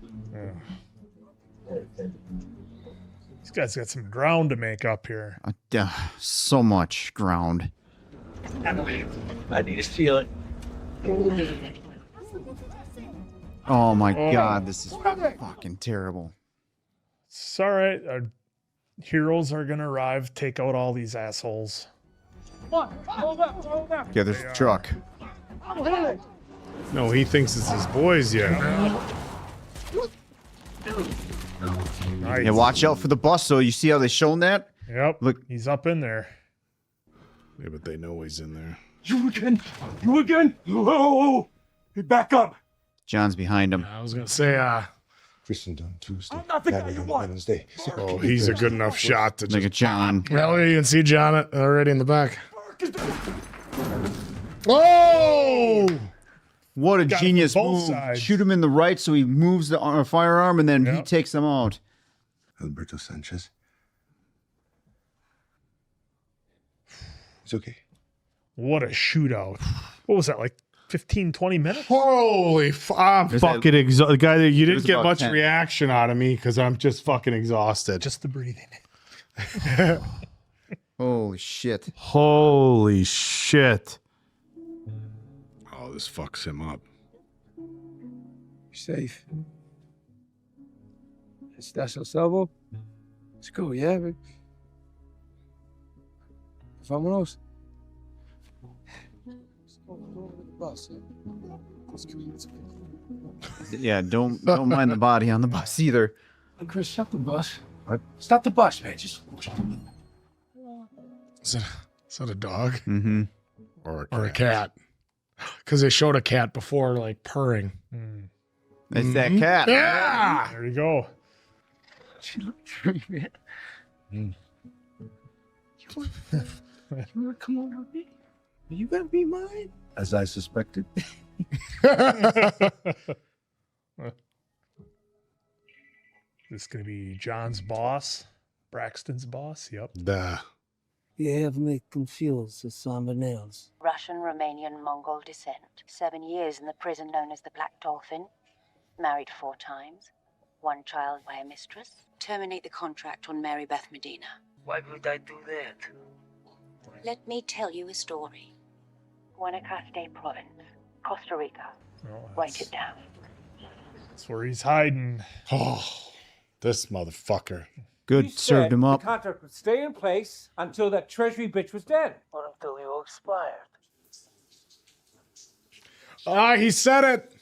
These guys got some ground to make up here. So much ground. I need to feel it. Oh my God, this is fucking terrible. It's all right. Our heroes are gonna arrive, take out all these assholes. Yeah, there's a truck. No, he thinks it's his boys yet. Nice. Yeah, watch out for the bus, though. You see how they shown that? Yep. Look, he's up in there. Yeah, but they know he's in there. You again? You again? Oh, back up. John's behind him. I was gonna say, Christendom Tuesday. I'm not the guy you want. Wednesday. Oh, he's a good enough shot to Look at just... John. Well, you can see John already in the back. Oh! What a Got genius both move. sides. Shoot him in the right so he moves the firearm and then he takes them out. Alberto Sanchez. It's okay. What a shootout. What was that, like 15, 20 minutes? Holy I'm fucking exhausted. Guy, you didn't get about much 10. reaction out of me because I'm just fucking exhausted. Just the breathing. Holy shit. Holy shit. Oh, this fucks him up. You're safe. ¿Estás a salvo? Let's go, yeah, babe. Vámonos. Let's go to the bus, yeah? Let's go. Yeah, don't mind the body on the bus either. Chris, stop the bus. What? Stop the bus, man. Just. Is that a dog? Mm-hmm. Or a cat? Because they showed a cat before, like purring. It's that cat. Yeah. There you go. She looked pretty bad. You wanna come on with me? Are you gonna be mine? As I suspected. This is gonna be John's boss, Braxton's boss. Yep. Duh. You have me confused with someone else. Russian, Romanian, Mongol descent. 7 years in the prison known as the Black Dolphin. Married 4 times. one child by a mistress, terminate the contract on Mary Beth Medina. Why would I do that? Let me tell you a story. Guanacaste Province, Costa Rica. Write it down. That's where he's hiding. Oh, this motherfucker. Good, served him up. The contract would stay in place until that treasury bitch was dead. Or until you expired. Ah, he said it.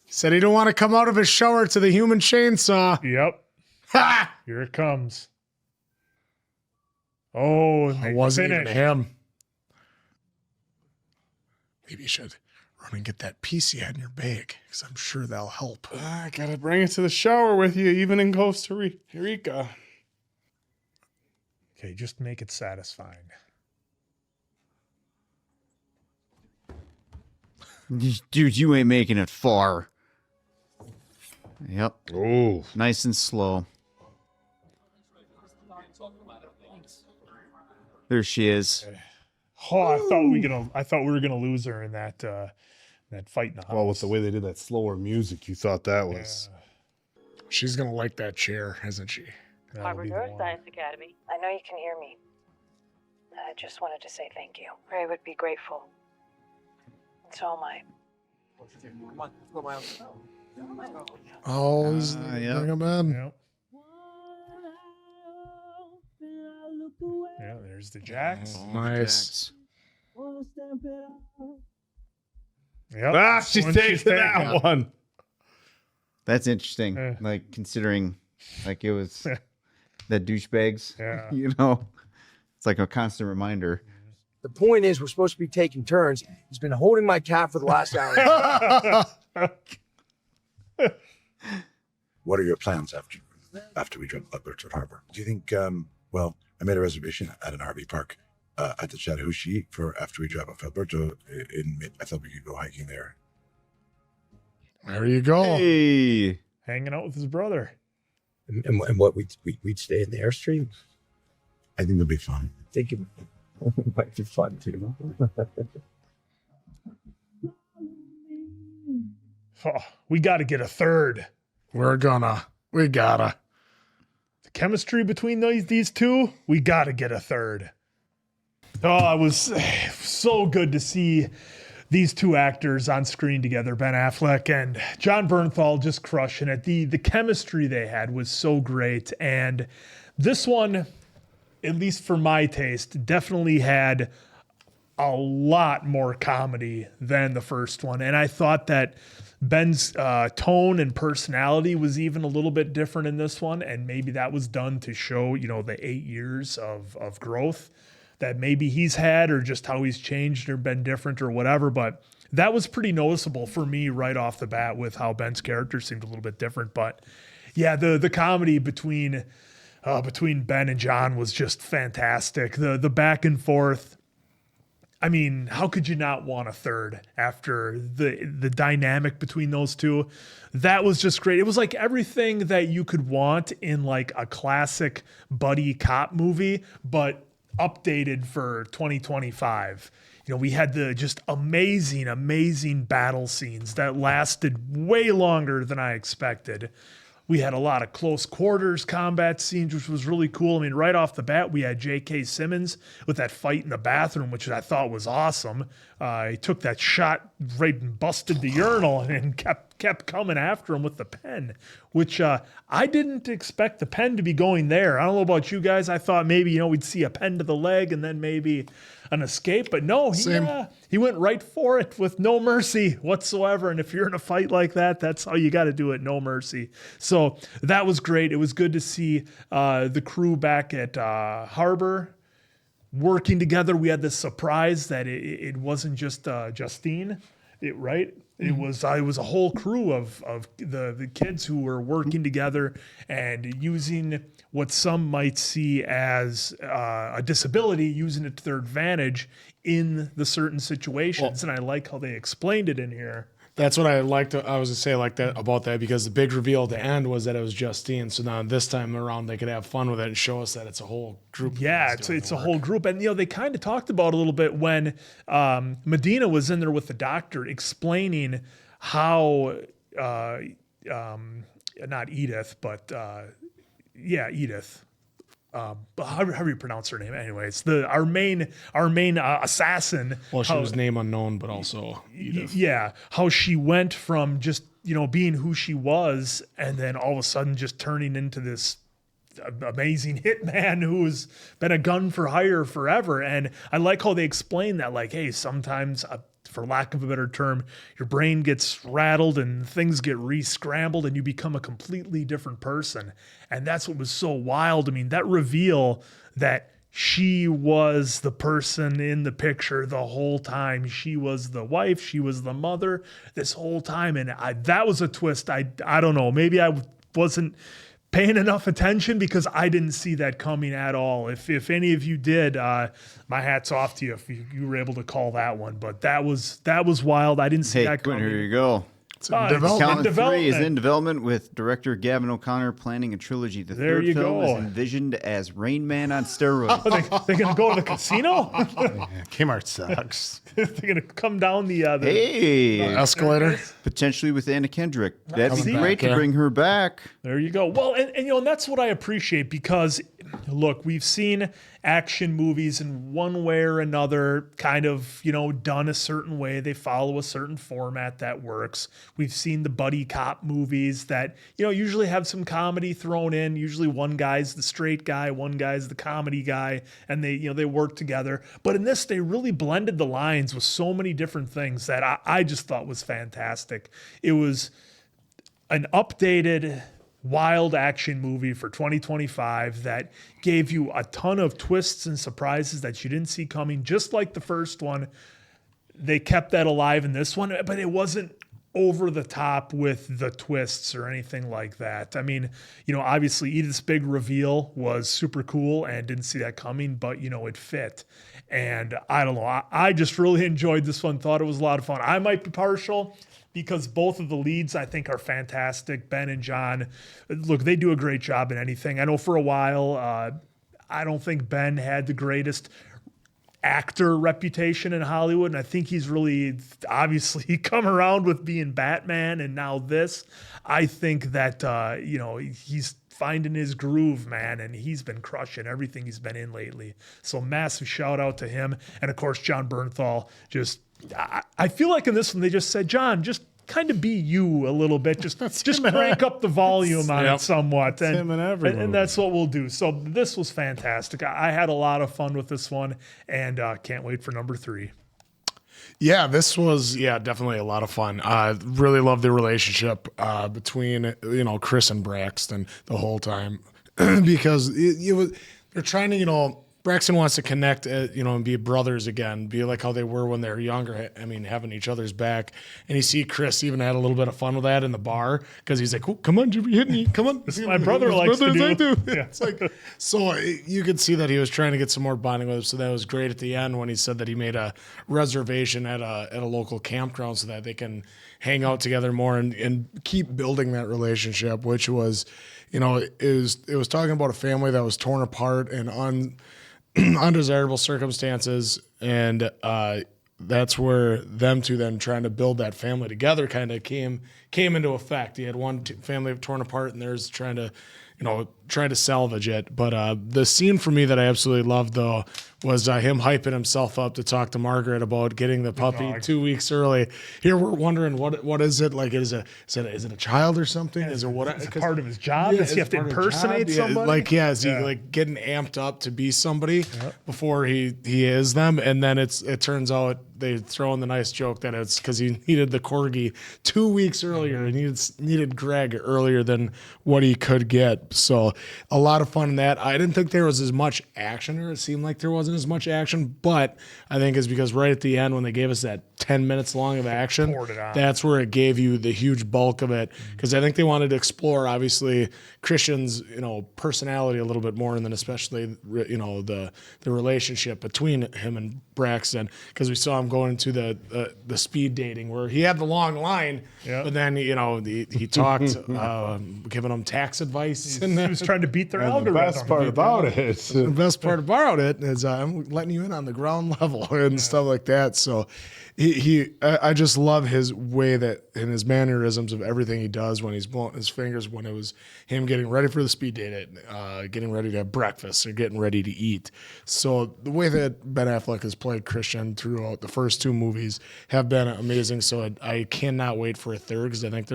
He said he didn't want to come out of his shower to the human chainsaw. Yep. Ha! Here it comes. Oh, it wasn't even him. Maybe you should run and get that piece you had in your bag, because I'm sure that'll help. I gotta bring it to the shower with you, even in Costa Rica. Okay, just make it satisfying. Dude, you ain't making it far. Yep. Oh, nice and slow. There she is. Oh, I thought we were gonna lose her in that fight in the house. Well, with the way they did that slower music, you thought that was. Yeah. She's gonna like that chair, isn't she? Harbor Neuroscience Academy. I know you can hear me. I just wanted to say thank you. Ray would be grateful. And so am I. Come on, let's go, Miles. Oh, bring him in. Yep. Yeah, there's the jacks. Nice. Yep. Ah, she's taking that one. That's interesting. Like, considering, like, it was the douchebags. Yeah. You know, it's like a constant reminder. The point is, we're supposed to be taking turns. He's been holding my cat for the last hour. What are your plans after we drop Upwards at Harbor? Do you think, well, I made a reservation at an RV park at the Chattahoochee for after we drop off Alberto. I thought we could go hiking there. There you go. Hey. Hanging out with his brother. And what, we'd stay in the Airstream? I think it'll be fun. I think it might be fun, too. Oh, we got to get a third. We gotta. The chemistry between these two, we got to get a third. Oh, it was so good to see these two actors on screen together, Ben Affleck and Jon Bernthal, just crushing it. The chemistry they had was so great. And this one, at least for my taste, definitely had a lot more comedy than the first one. And I thought that Ben's tone and personality was even a little bit different in this one. And maybe that was done to show, the 8 years of growth that maybe he's had, or just how he's changed or been different or whatever. But that was pretty noticeable for me right off the bat with how Ben's character seemed a little bit different. But yeah, the comedy between Ben and Jon was just fantastic. The back and forth. I mean, how could you not want a third after the dynamic between those two? That was just great. It was like everything that you could want in like a classic buddy cop movie, but updated for 2025. We had the just amazing battle scenes that lasted way longer than I expected. We had a lot of close quarters combat scenes, which was really cool. I mean, right off the bat, we had J.K. Simmons with that fight in the bathroom, which I thought was awesome. He took that shot right and busted the urinal and kept coming after him with the pen, which I didn't expect the pen to be going there. I don't know about you guys. I thought maybe, we'd see a pen to the leg and then maybe an escape, but no, he went right for it with no mercy whatsoever. And if you're in a fight like that, that's how you got to do it. No mercy. So that was great. It was good to see the crew back at Harbor working together. We had this surprise that it wasn't just Justine, right? It was a whole crew of the kids who were working together and using what some might see as a disability, using it to their advantage in the certain situations. And I like how they explained it in here. That's what I liked. I was gonna say like that about that, because the big reveal at the end was that it was Justine. So now this time around they could have fun with it and show us that it's a whole group. Yeah, it's a whole group. And they kind of talked about a little bit when Medina was in there with the doctor explaining how not Edith, but Edith. But how do you pronounce her name? Anyways, our main assassin. Well, she was name unknown, but also Edith. Yeah, how she went from just being who she was, and then all of a sudden just turning into this amazing hitman who's been a gun for hire forever. And I like how they explain that, like, hey, sometimes, for lack of a better term, your brain gets rattled and things get re-scrambled and you become a completely different person. And that's what was so wild. I mean, that reveal that she was the person in the picture the whole time. She was the wife. She was the mother this whole time. And that was a twist. I don't know. Maybe I wasn't paying enough attention because I didn't see that coming at all. If any of you did, my hat's off to you if you were able to call that one. But that was wild. I didn't see that coming. Here you go. Development. 3 is in development with director Gavin O'Connor planning a trilogy. The There third you film go. is envisioned as Rain Man on steroids. They're going to go to the casino? Kmart sucks. They're going to come down the escalator? Potentially with Anna Kendrick. That'd be Coming great back, to bring her back. There you go. Well, and that's what I appreciate because, look, we've seen action movies in one way or another kind of, done a certain way. They follow a certain format that works. We've seen the buddy cop movies that, usually have some comedy thrown in. Usually one guy's the straight guy, one guy's the comedy guy, and they work together. But in this, they really blended the lines with so many different things that I just thought was fantastic. It was an updated, wild action movie for 2025 that gave you a ton of twists and surprises that you didn't see coming. Just like the first one, they kept that alive in this one, but it wasn't over the top with the twists or anything like that. I mean, obviously Edith's big reveal was super cool and didn't see that coming, but it fit. And I don't know, I just really enjoyed this one, thought it was a lot of fun. I might be partial because both of the leads I think are fantastic. Ben and Jon, look, they do a great job in anything. I know for a while, I don't think Ben had the greatest actor reputation in Hollywood, and I think he's really obviously come around with being Batman and now this. I think that he's finding his groove, man, and he's been crushing everything he's been in lately. So massive shout out to him. And of course, Jon Bernthal, I feel like in this one they just said, Jon, just kind of be you a little bit. Just crank up the volume on it somewhat. And that's what we'll do. So this was fantastic. I had a lot of fun with this one and can't wait for number 3. Yeah, this was definitely a lot of fun. Really love the relationship between Chris and Braxton the whole time because they're trying to Braxton wants to connect, and be brothers again, be like how they were when they were younger. I mean, having each other's back. And you see Chris even had a little bit of fun with that in the bar because he's like, oh, come on, Jimmy, hit me. Come on. This is my brother likes to do. Yeah. It's like, so you could see that he was trying to get some more bonding with him. So that was great at the end when he said that he made a reservation at a local campground so that they can hang out together more and keep building that relationship, which was, it was talking about a family that was torn apart and undesirable circumstances, and that's where them two then trying to build that family together kind of came into effect. He had one family torn apart, and there's trying to salvage it. But the scene for me that I absolutely loved though was him hyping himself up to talk to Margaret about getting the puppy 2 weeks early. Here we're wondering what is it like? Is it a child or something? Is it what? Is it part of his job? Does he have to impersonate somebody? Is he like getting amped up to be somebody before he is them? And then it turns out they throw in the nice joke that it's because he needed the corgi 2 weeks earlier and needed Greg earlier than what he could get. So a lot of fun in that. I didn't think there was as much action, or it seemed like there wasn't as much action, but I think it's because right at the end when they gave us that 10 minutes long of action, that's where it gave you the huge bulk of it, because I think they wanted to explore obviously Christian's personality a little bit more, and then especially the relationship between him and Braxton, because we saw him going into the speed dating where he had the long line, but then he talked giving him tax advice, and he was trying to beat their And algorithm. the best part about it, The best part about it is I'm letting you in on the ground level and stuff like that. So I just love his way that and his mannerisms of everything he does when he's blowing his fingers, when it was him getting ready for the speed date, getting ready to have breakfast or getting ready to eat. So the way that Ben Affleck has played Christian throughout the first two movies have been amazing. So I cannot wait for a third because I think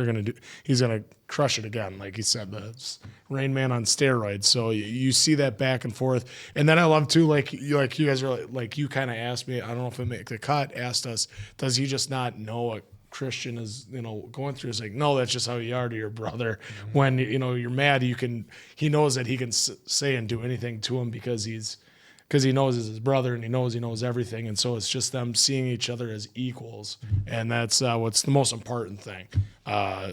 he's going to crush it again. Like he said, the Rain Man on steroids. So you see that back and forth. And then I love too, like you guys are like you kind of asked me, I don't know if it make the cut, asked us, does he just not know what Christian is, going through? It's like, no, that's just how you are to your brother. Mm-hmm. When, you're mad, he knows that he can say and do anything to him because he knows it's his brother and he knows everything. And so it's just them seeing each other as equals. And that's what's the most important thing.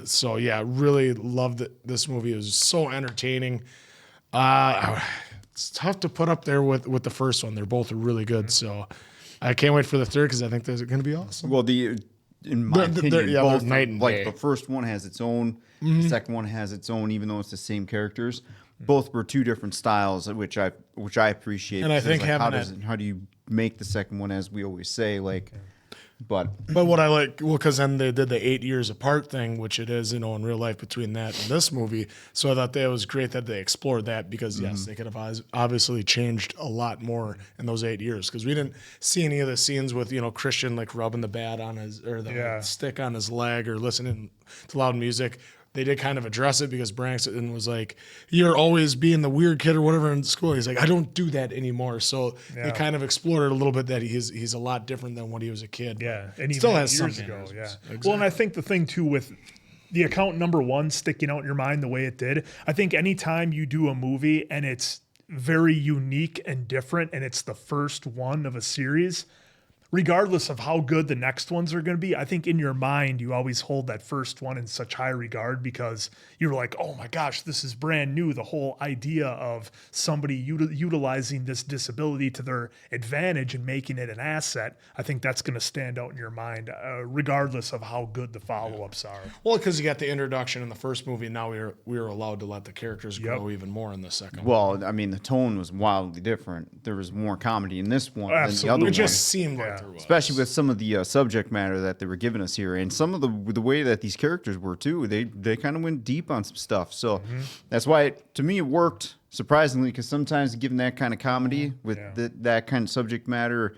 So yeah, really loved it. This movie. It was so entertaining. It's tough to put up there with the first one. They're both really good. So I can't wait for the third because I think they're going to be awesome. Well, in my opinion, both, night and like day. the first one has its own, the second one has its own, even though it's the same characters. Both were two different styles, which I appreciate. And I think how do you make the second one, as we always say, But what I like, because then they did the 8 years apart thing, which it is, in real life between that and this movie. So I thought that was great that they explored that because, yes, they could have obviously changed a lot more in those 8 years because we didn't see any of the scenes with, Christian like rubbing the bat on the stick on his leg or listening to loud music. They did kind of address it because Brax was like, you're always being the weird kid or whatever in school. He's like, I don't do that anymore. So they kind of explored it a little bit that he's a lot different than when he was a kid. Yeah, and still even has years some ago. mannerisms. Yeah. Exactly. Well, and I think the thing too with the account number one sticking out in your mind the way it did, I think anytime you do a movie and it's very unique and different and it's the first one of a series, regardless of how good the next ones are going to be, I think in your mind, you always hold that first one in such high regard because you're like, oh my gosh, this is brand new. The whole idea of somebody utilizing this disability to their advantage and making it an asset, I think that's going to stand out in your mind, regardless of how good the follow-ups are. Well, because you got the introduction in the first movie, and now we were allowed to let the characters grow even more in the second one. Well, I mean, the tone was wildly different. There was more comedy in this one than the other one. It just seemed like there was. Especially with some of the subject matter that they were giving us here, and some of the way that these characters were too. They kind of went deep on some stuff, so that's why to me it worked surprisingly. Because sometimes given that kind of comedy with that kind of subject matter,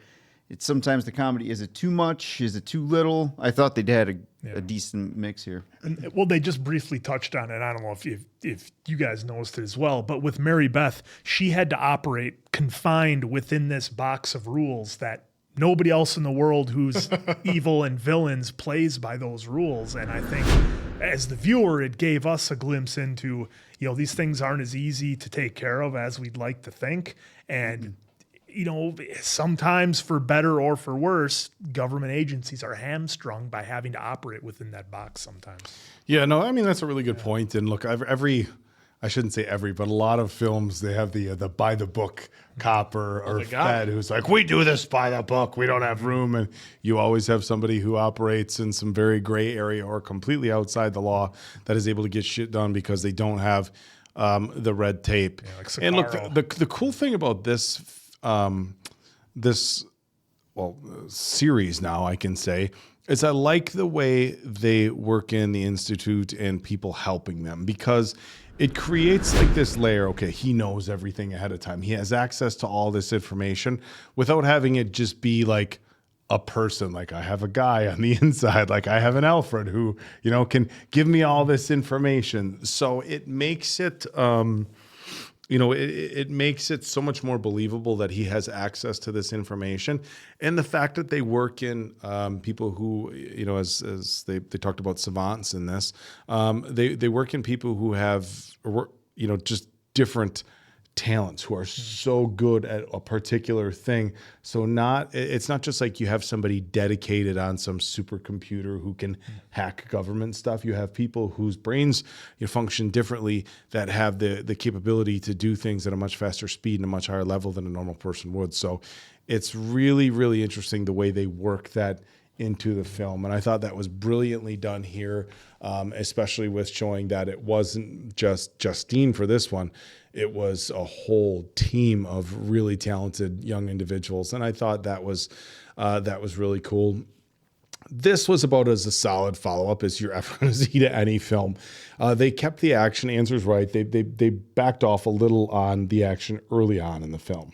it's sometimes the comedy, is it too much? Is it too little? I thought they had a decent mix here. And, well, they just briefly touched on it. I don't know if you guys noticed it as well, but with Mary Beth, she had to operate confined within this box of rules that nobody else in the world who's evil and villains plays by those rules. And I think as the viewer, it gave us a glimpse into, these things aren't as easy to take care of as we'd like to think. And, sometimes for better or for worse, government agencies are hamstrung by having to operate within that box sometimes. Yeah, no, I mean, that's a really good point. And look, I shouldn't say every, but a lot of films, they have the by the book cop or fed who's like, we do this by the book. We don't have room. And you always have somebody who operates in some very gray area or completely outside the law that is able to get shit done because they don't have the red tape. Yeah, like and look, the cool thing about this series now, I can say, is I like the way they work in the Institute and people helping them because it creates like this layer. Okay, he knows everything ahead of time. He has access to all this information without having it just be like a person. Like I have a guy on the inside, like I have an Alfred who, can give me all this information. So it makes it, it makes it so much more believable that he has access to this information. And the fact that they work in people who, as they talked about savants in this, they work in people who have, just different talents, who are so good at a particular thing. So it's not just like you have somebody dedicated on some supercomputer who can hack government stuff. You have people whose brains function differently that have the capability to do things at a much faster speed and a much higher level than a normal person would. So it's really, really interesting the way they work that into the film. And I thought that was brilliantly done here, especially with showing that it wasn't just Justine for this one. It was a whole team of really talented young individuals. And I thought that was really cool. This was about as a solid follow-up as you're ever going to see to any film. They kept the action. Answer's right. They backed off a little on the action early on in the film.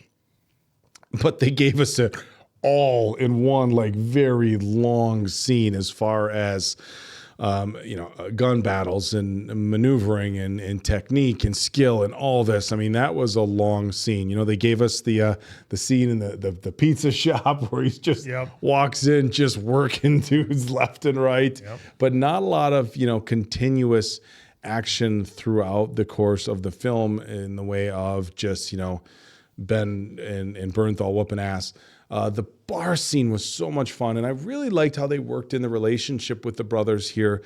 But they gave us it all in one, like, very long scene as far as, gun battles and maneuvering and technique and skill and all this. I mean, that was a long scene. They gave us the scene in the pizza shop where he's just walks in, just working dudes left and right, but not a lot of, continuous action throughout the course of the film in the way of just, Ben and Bernthal whooping ass. The bar scene was so much fun, and I really liked how they worked in the relationship with the brothers here.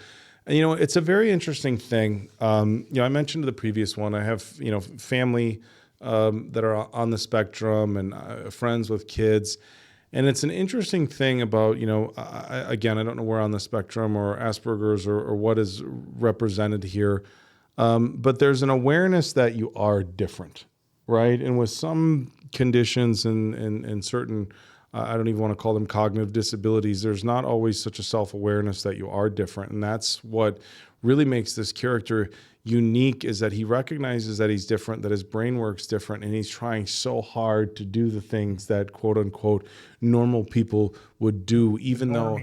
And, it's a very interesting thing. I mentioned to the previous one, I have, family that are on the spectrum and friends with kids. And it's an interesting thing about, I don't know where on the spectrum or Asperger's or what is represented here, but there's an awareness that you are different. Right. And with some conditions and certain, I don't even want to call them cognitive disabilities, there's not always such a self-awareness that you are different. And that's what really makes this character unique, is that he recognizes that he's different, that his brain works different, and he's trying so hard to do the things that quote unquote normal people would do, even though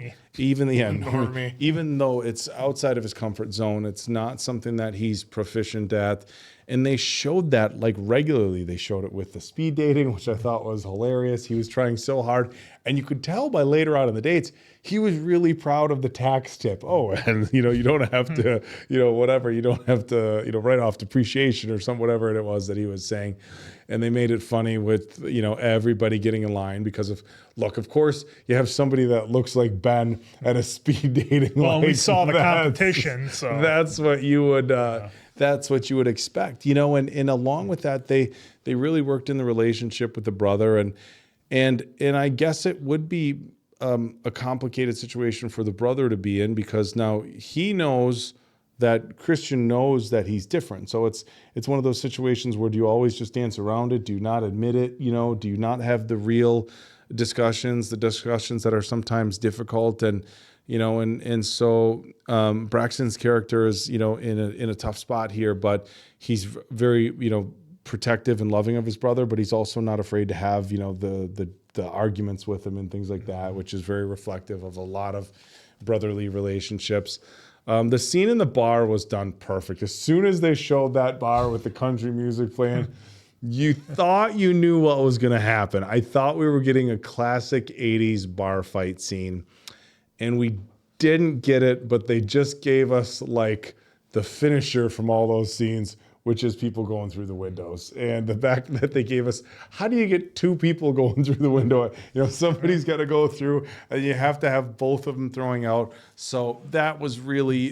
it's outside of his comfort zone. It's not something that he's proficient at. And they showed that like regularly. They showed it with the speed dating, which I thought was hilarious. He was trying so hard. And you could tell by later on in the dates, he was really proud of the tax tip. Oh, and you don't have to, whatever, you don't have to, write off depreciation or whatever it was that he was saying. And they made it funny with, everybody getting in line because of course, you have somebody that looks like Ben at a speed dating. Well, we saw the competition, so that's what you would. That's what you would expect, and along with that, they really worked in the relationship with the brother, and I guess it would be a complicated situation for the brother to be in, because now he knows that Christian knows that he's different. So it's one of those situations where do you always just dance around it? Do you not admit it? Do you not have the real discussions, the discussions that are sometimes difficult? And so Braxton's character is, in a tough spot here, but he's very, protective and loving of his brother, but he's also not afraid to have, the arguments with him and things like that, which is very reflective of a lot of brotherly relationships. The scene in the bar was done perfect. As soon as they showed that bar with the country music playing, you thought you knew what was going to happen. I thought we were getting a classic 80s bar fight scene. And we didn't get it, but they just gave us like the finisher from all those scenes, which is people going through the windows. And the fact that they gave us, how do you get two people going through the window? Somebody's got to go through, and you have to have both of them throwing out. So that was really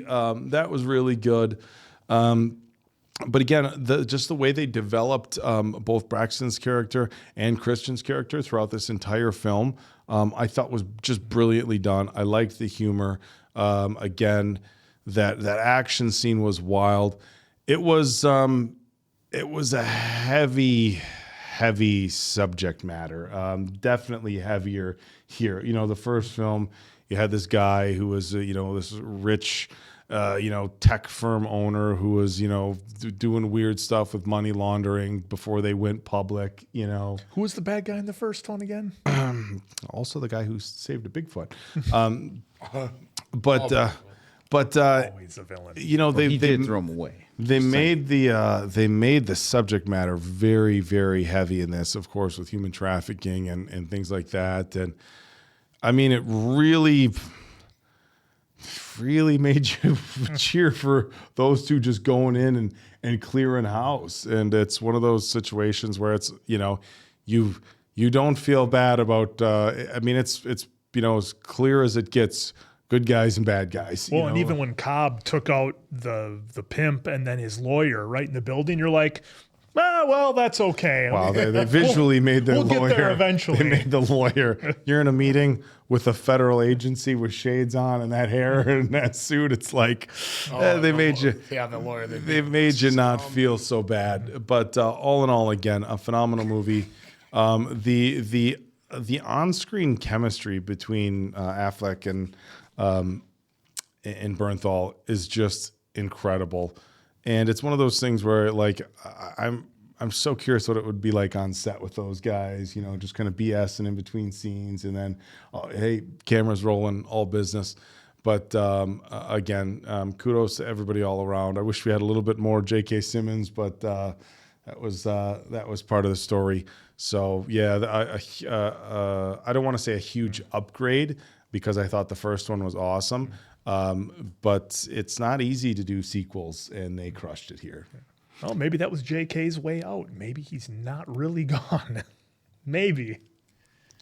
good. But again, just the way they developed both Braxton's character and Christian's character throughout this entire film, I thought was just brilliantly done. I liked the humor. Again, that action scene was wild. It was a heavy subject matter. Definitely heavier here. The first film, you had this guy who was this rich tech firm owner who was, doing weird stuff with money laundering before they went public, Who was the bad guy in the first one again? Also the guy who saved a Bigfoot. Always a villain. He did throw him away. They made the subject matter very, very heavy in this, of course, with human trafficking and things like that. And I mean, it really made you cheer for those two just going in and clearing house. And it's one of those situations where it's, you don't feel bad about, it's as clear as it gets, good guys and bad guys. Well, and even when Cobb took out the pimp and then his lawyer right in the building, you're like, well, that's okay. Wow, they visually made their we'll lawyer. Get there eventually. They made the lawyer. You're in a meeting with a federal agency with shades on and that hair and that suit. It's like they made you. Yeah, the lawyer. They made you not feel so bad. But all in all, again, a phenomenal movie. The on-screen chemistry between Affleck and Bernthal is just incredible. And it's one of those things where, like, I'm so curious what it would be like on set with those guys, you know, just kind of BSing in between scenes, and then, hey, camera's rolling, all business. But again, kudos to everybody all around. I wish we had a little bit more J.K. Simmons, but that was part of the story. So yeah, I don't want to say a huge upgrade because I thought the first one was awesome. But it's not easy to do sequels, and they crushed it here. Well, maybe that was JK's way out. Maybe he's not really gone. Maybe.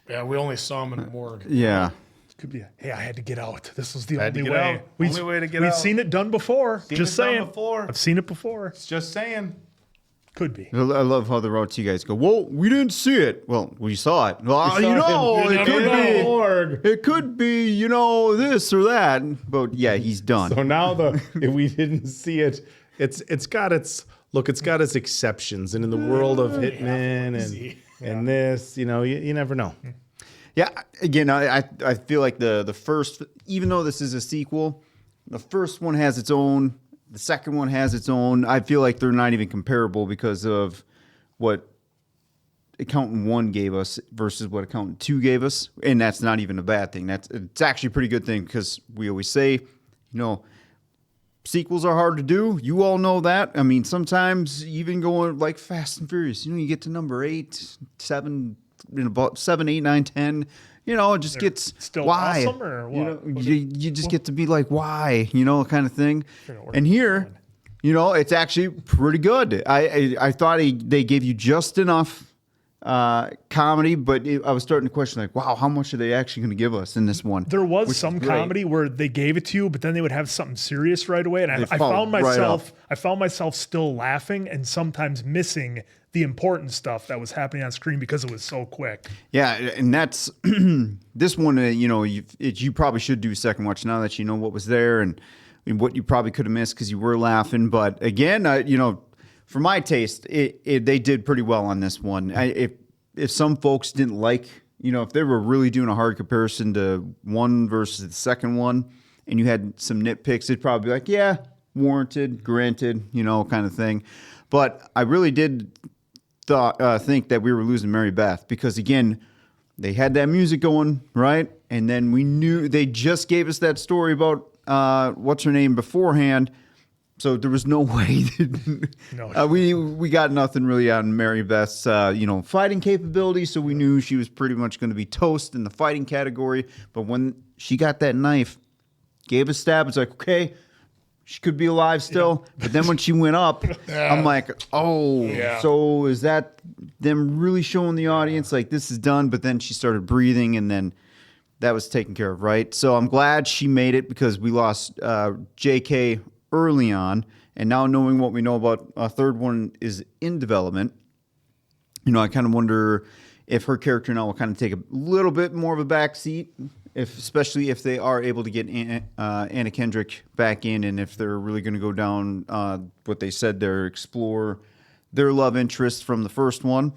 Yeah, we only saw him in the morgue. Yeah. Could be hey, I had to get out. This was the I had to only get way. out. Only way to get We've out. seen it done before. Just saying. I've seen it before. Just saying. Could be. I love how the route you guys go. Well, we didn't see it. Well, we saw it. Well, you know, it could be. It could be, you know, this or that. But yeah, he's done. So now if we didn't see it, it's got its exceptions, and in the world of Hitman and this, you know, you never know. Yeah, again, I feel like the first, even though this is a sequel, the first one has its own. The second one has its own. I feel like they're not even comparable because of what Accountant 1 gave us versus what Accountant 2 gave us, and that's not even a bad thing. It's actually a pretty good thing because we always say, you know, sequels are hard to do. You all know that. I mean, sometimes even going like Fast and Furious, you know, you get to number 8, 7, about 7, 8, 9, 10. You know, it just gets still why. awesome or what? You know, you just get to be like, why? You know, kind of thing. And here, you know, it's actually pretty good. I thought they gave you just enough comedy, but I was starting to question, like, wow, how much are they actually going to give us in this one? There was some comedy where they gave it to you, but then they would have something serious right away, and I found myself still laughing and sometimes missing the important stuff that was happening on screen because it was so quick. Yeah, and that's this one. You know, you probably should do a second watch now that you know what was there and what you probably could have missed because you were laughing. But again, you know, for my taste, they did pretty well on this one. If some folks didn't like, you know, if they were really doing a hard comparison to one versus the second one, and you had some nitpicks, it'd probably be like, yeah, warranted, granted, you know, kind of thing. But I really did think that we were losing Mary Beth because, again, they had that music going, right? And then we knew they just gave us that story about what's her name beforehand. So there was no way we got nothing really on Mary Beth's you know, fighting capability. So we knew she was pretty much going to be toast in the fighting category. But when she got that knife, gave a stab, it's like, okay, she could be alive still. Yeah. But then when she went up, I'm like, so is that them really showing the audience like this is done? But then she started breathing, and then that was taken care of, right? So I'm glad she made it because we lost JK early on. And now knowing what we know about a third one is in development, you know, I kind of wonder if her character now will kind of take a little bit more of a back seat, especially if they are able to get Anna Kendrick back in, and if they're really going to go down what they said, explore their love interest from the first one.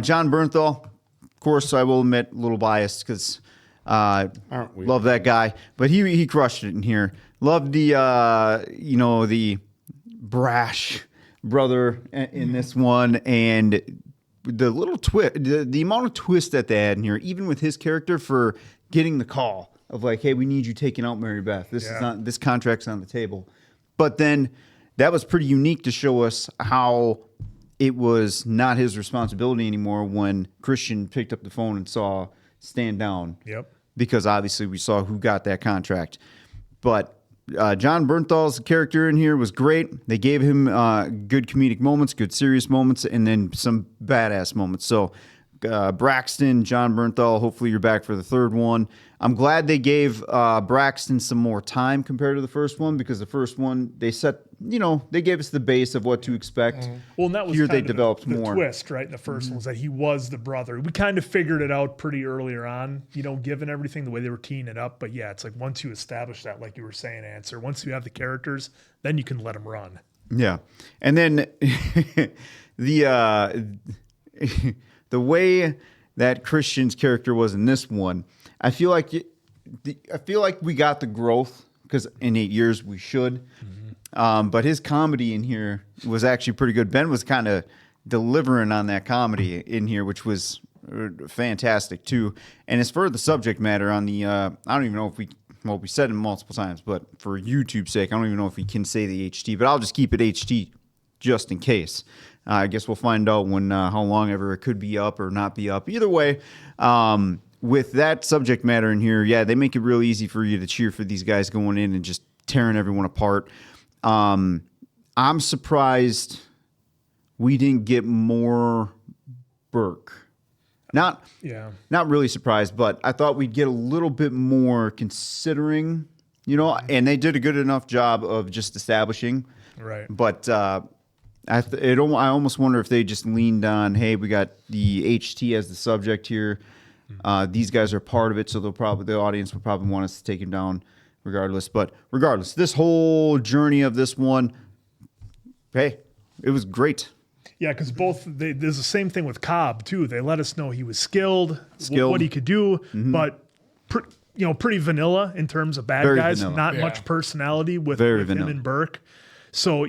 Jon Bernthal, of course, I will admit, a little biased because love that guy, but he crushed it in here. Loved the you know, the brash brother in this one, and the little twist, the amount of twist that they had in here, even with his character for getting the call of like, hey, we need you taking out Mary Beth. This contract's on the table. But then that was pretty unique to show us how it was not his responsibility anymore when Christian picked up the phone and saw stand down. Yep. Because obviously we saw who got that contract. But Jon Bernthal's character in here was great. They gave him good comedic moments, good serious moments, and then some badass moments. So Braxton, Jon Bernthal. Hopefully you're back for the third one. I'm glad they gave Braxton some more time compared to the first one, because the first one they gave us the base of what to expect. Well, and that was here kind they of developed the more twist, right? In the first one was that he was the brother. We kind of figured it out pretty earlier on, given everything, the way they were teeing it up. But yeah, it's like once you establish that, like you were saying, Answer, once you have the characters, then you can let them run. Yeah, and then the way that Christian's character was in this one, I feel like we got the growth, because in 8 years we should. But his comedy in here was actually pretty good. Ben was kind of delivering on that comedy in here, which was fantastic too. And as for the subject matter on the, I don't even know if we said it multiple times, but for YouTube's sake, I don't even know if we can say the HT, but I'll just keep it HT just in case. I guess we'll find out when how long ever it could be up or not be up. Either way, with that subject matter in here, yeah, they make it real easy for you to cheer for these guys going in and just tearing everyone apart. I'm surprised we didn't get more Burke. Not really surprised, but I thought we'd get a little bit more, considering, and they did a good enough job of just establishing. Right. But I almost wonder if they just leaned on, hey, we got the HT as the subject here. These guys are part of it, so the audience will probably want us to take him down regardless. But regardless, this whole journey of this one, hey, it was great. Yeah, because there's the same thing with Cobb too. They let us know he was skilled. What he could do, but pretty vanilla in terms of bad guys. Vanilla. Not much personality with him and Burke. So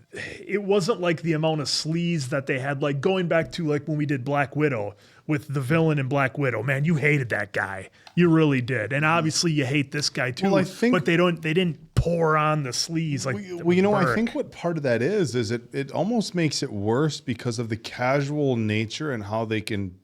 it wasn't like the amount of sleaze that they had, like going back to like when we did Black Widow with the villain in Black Widow. Man, you hated that guy. You really did. And obviously you hate this guy too. Well, I think, but they didn't pour on the sleaze like Burke. I think what part of that is it almost makes it worse because of the casual nature and how they can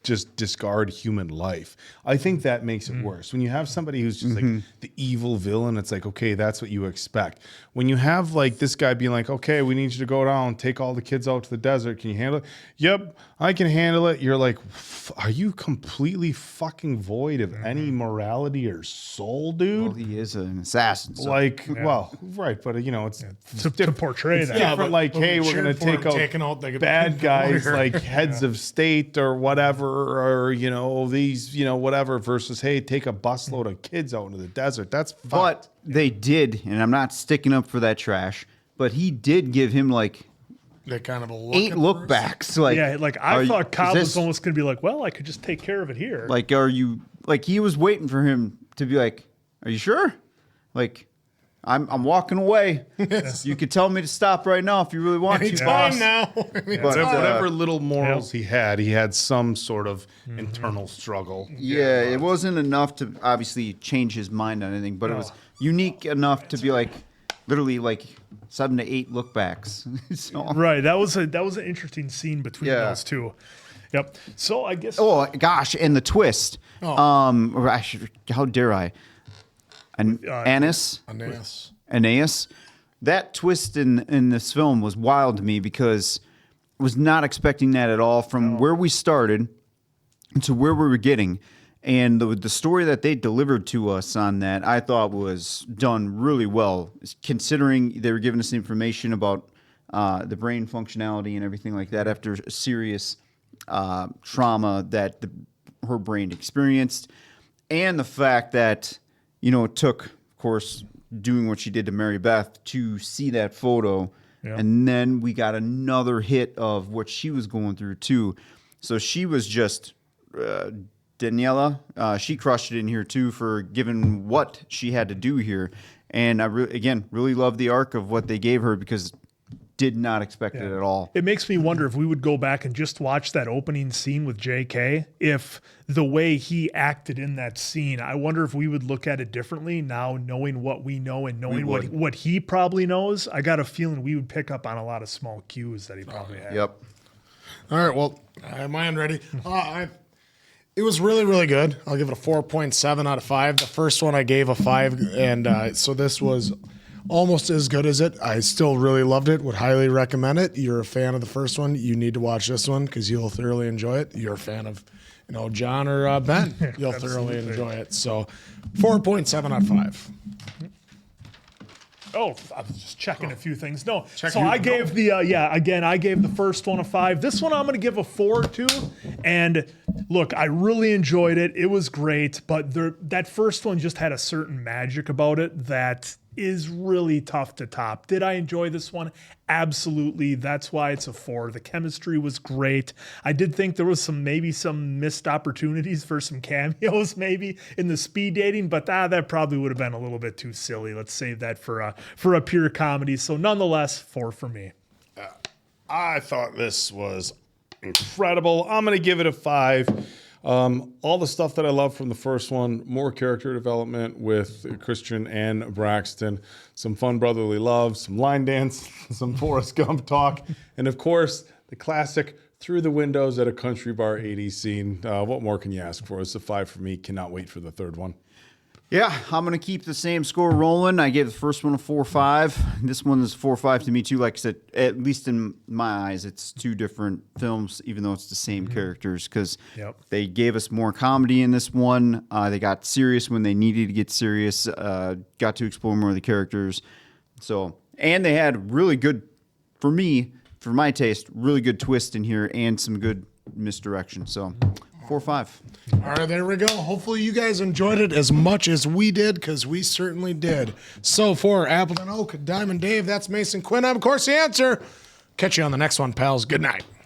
just discard human life. I think that makes it worse. When you have somebody who's just like the evil villain, it's like, okay, that's what you expect. When you have like this guy being like, okay, we need you to go down, take all the kids out to the desert. Can you handle it? Yep, I can handle it. You're like, are you completely fucking void of any morality or soul, dude? Well, he is an assassin. So. Well, right, but it's to portray that. Different. Like, hey, we're gonna take out bad guys like heads of state or whatever. Or these whatever, versus hey, take a busload of kids out into the desert. That's fun. But they did, and I'm not sticking up for that trash, but he did give him like that kind of a 8 look backs. Like, yeah, like I thought Cobb was almost gonna be like, well, I could just take care of it here. Like, are you like he was waiting for him to be like, are you sure? Like, I'm walking away. You could tell me to stop right now if you really want to. Time now. But, whatever little morals he had some sort of internal struggle. Yeah, it wasn't enough to obviously change his mind on anything, but it was unique enough to be like literally like 7 to 8 look backs. So. Right. That was an interesting scene between those two. Yep. So I guess. Oh gosh, and the twist. How dare I? Aeneas. That twist in this film was wild to me because I was not expecting that at all from where we started to where we were getting. And the story that they delivered to us on that, I thought was done really well, considering they were giving us information about the brain functionality and everything like that after a serious trauma that her brain experienced. And the fact that it took, of course, doing what she did to Mary Beth to see that photo. Yeah. And then we got another hit of what she was going through, too. So she was just, Daniella, she crushed it in here, too, for giving what she had to do here. And I, really love the arc of what they gave her because did not expect it at all. It makes me wonder if we would go back and just watch that opening scene with JK, if the way he acted in that scene, I wonder if we would look at it differently now, knowing what we know and knowing what he probably knows. I got a feeling we would pick up on a lot of small cues that he probably had. Yep. All right, well, am I ready? It was really, really good. I'll give it a 4.7 out of 5. The first one I gave a 5, and so this was almost as good as it. I still really loved it. Would highly recommend it. You're a fan of the first one, you need to watch this one because you'll thoroughly enjoy it. You're a fan of, John or Ben, you'll thoroughly enjoy it. So 4.7 out of 5. Oh, I was just checking a few things. No, I gave I gave the first one a 5. This one I'm going to give a 4 to. And look, I really enjoyed it. It was great, but that first one just had a certain magic about it that is really tough to top. Did I enjoy this one? Absolutely. That's why it's a 4. The chemistry was great. I did think there was maybe some missed opportunities for some cameos maybe in the speed dating, but that probably would have been a little bit too silly. Let's save that for a pure comedy. So nonetheless, 4 for me. I thought this was incredible. I'm going to give it a 5. All the stuff that I love from the first one, more character development with Christian and Braxton, some fun brotherly love, some line dance, some Forrest Gump talk, and of course, the classic through the windows at a country bar 80s scene. What more can you ask for? It's a 5 for me. Cannot wait for the third one. Yeah, I'm going to keep the same score rolling. I gave the first one a 4.5. This one is 4.5 to me, too. Like I said, at least in my eyes, it's 2 different films, even though it's the same characters, because they gave us more comedy in this one. They got serious when they needed to get serious, got to explore more of the characters. And they had really good, for me, for my taste, really good twist in here and some good misdirection. So 4.5. All right, there we go. Hopefully you guys enjoyed it as much as we did, because we certainly did. So for Appleton Oak, Diamond Dave, that's Mason Quinn. I'm, of course, the answer. Catch you on the next one, pals. Good night.